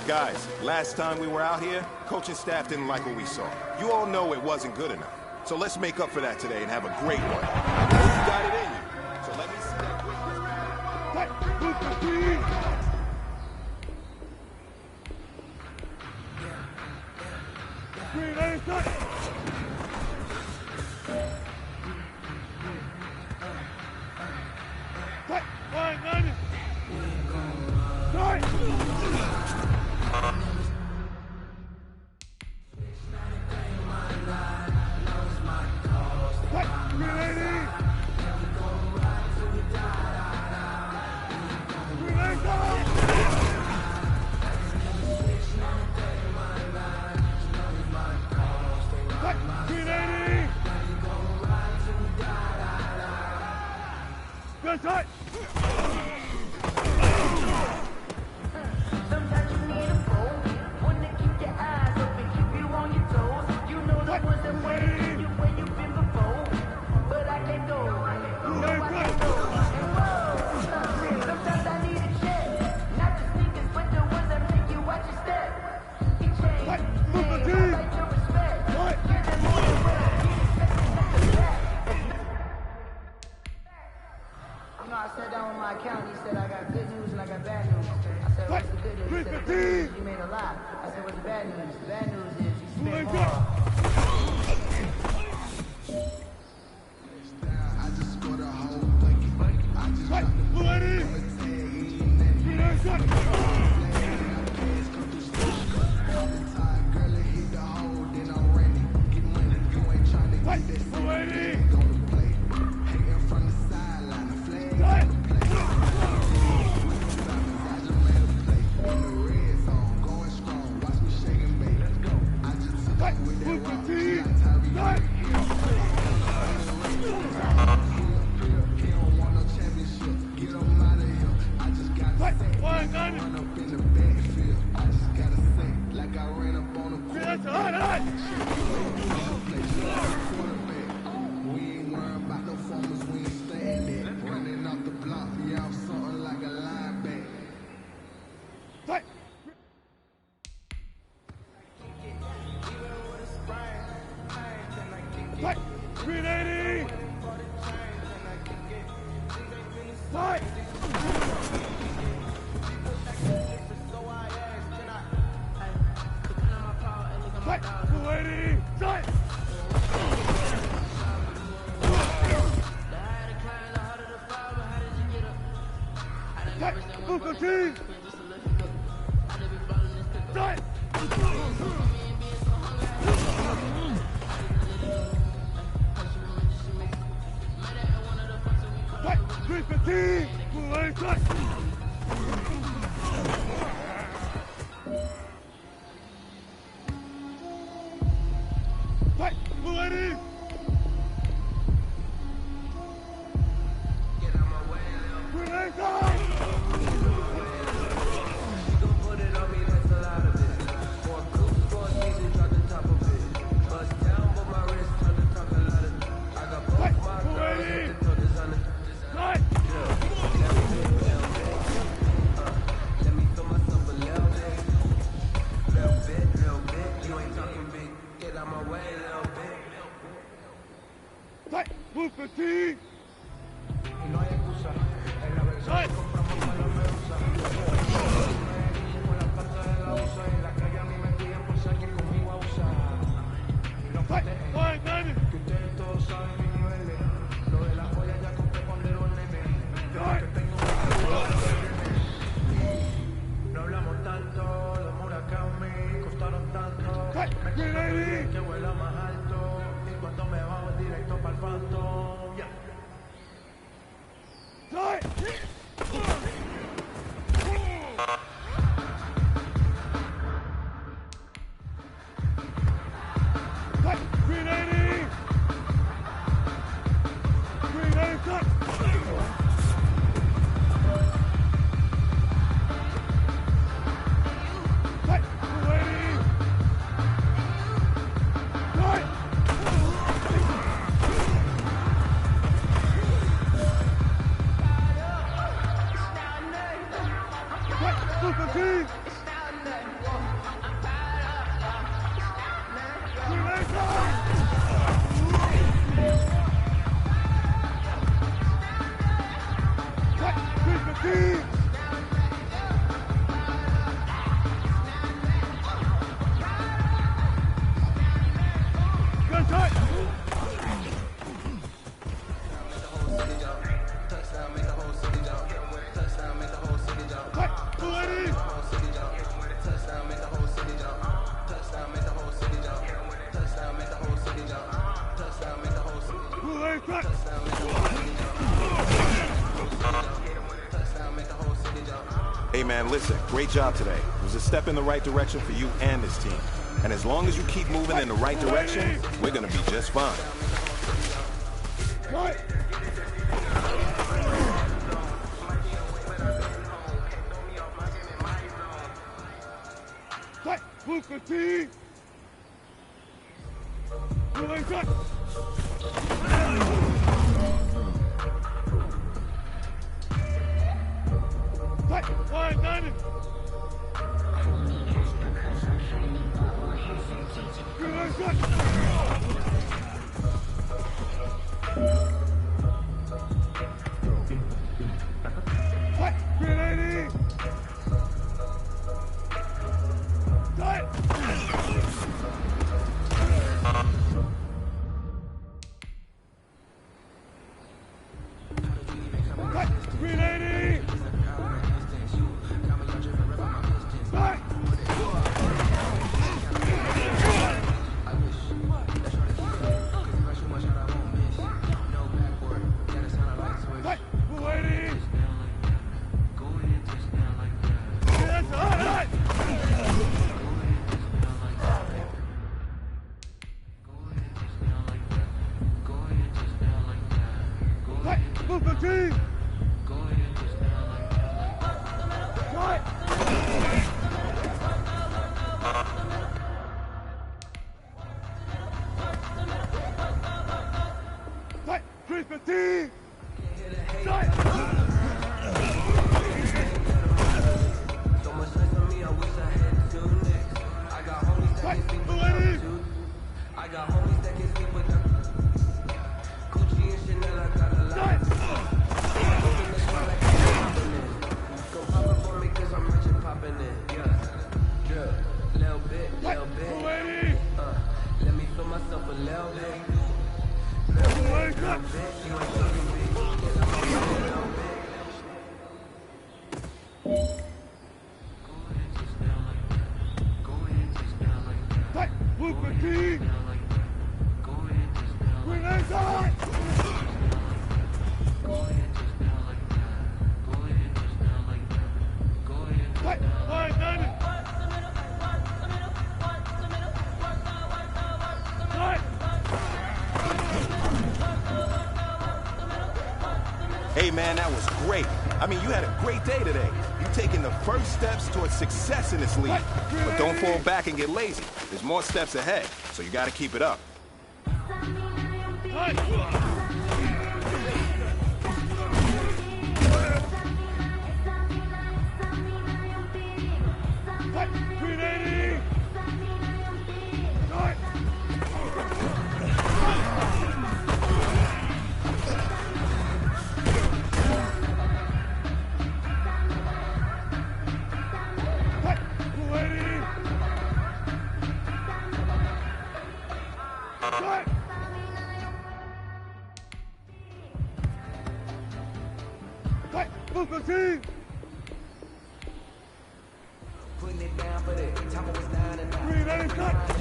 S13: Guys, last time we were out here, coaching staff didn't like what we saw. You all know it wasn't good enough. So let's make up for that today and have a great one. I know you got it in you. So let me see
S14: Move Fight! Fight! Lady! Fight! Move the team! Fight! Fight! 315! Move lady! Fight! Fight! Move lady! Get out my way, grenade time! Move fatigue! Y no hay excusa. En la versión que compramos para la medusa. Con la parte de la usa. En la calle a mí me piden por ser que conmigo abusa. Y no fate. Que ustedes todos saben mis niveles. Lo de las joyas ya compré cuando era un nene. Que tengo no hablamos tanto. Los Murakami costaron tanto. Me quiero que vuela más alto. Y cuando me bajo directo para el Phantom. Yeah. Fight! Fight! 380! 380, cut! Fight! 280! Fight! Team!
S13: Hey man, listen, great job today. It was a step in the right direction for you and this team. And as long as you keep moving in the right direction, we're gonna be just fine.
S14: Right. Fight! Move fatigue! Moving cut! Fight! 190! Moving cut! Fight! 380! Fight!
S13: that was great. I mean, you had a great day today. You've taken the first steps towards success in this league. But don't fall back and get lazy. There's more steps ahead, so you got to keep it up.
S2: Putting it down for the time I was 9 and 9.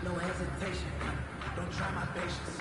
S12: No hesitation. Don't try my patience.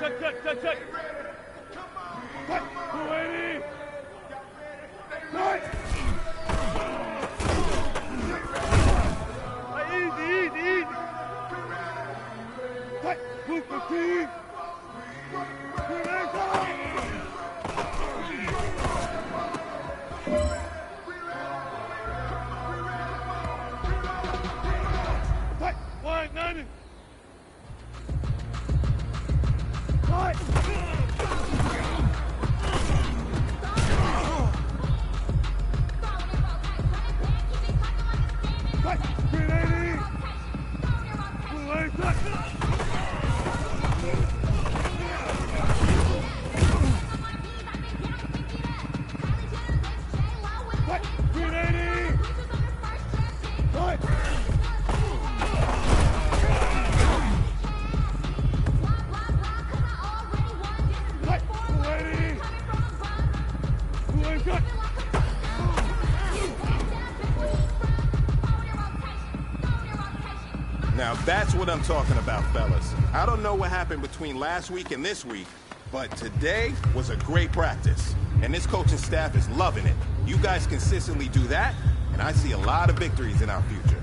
S14: check. Cut. 280. Cut. Easy. Cut. Move 15. Cut. 190. Cut. Cut. 380.
S13: Now that's what I'm talking about, fellas. I don't know what happened between last week and this week, but today was a great practice. And this coaching staff is loving it. You guys consistently do that, and I see a lot of victories in our future.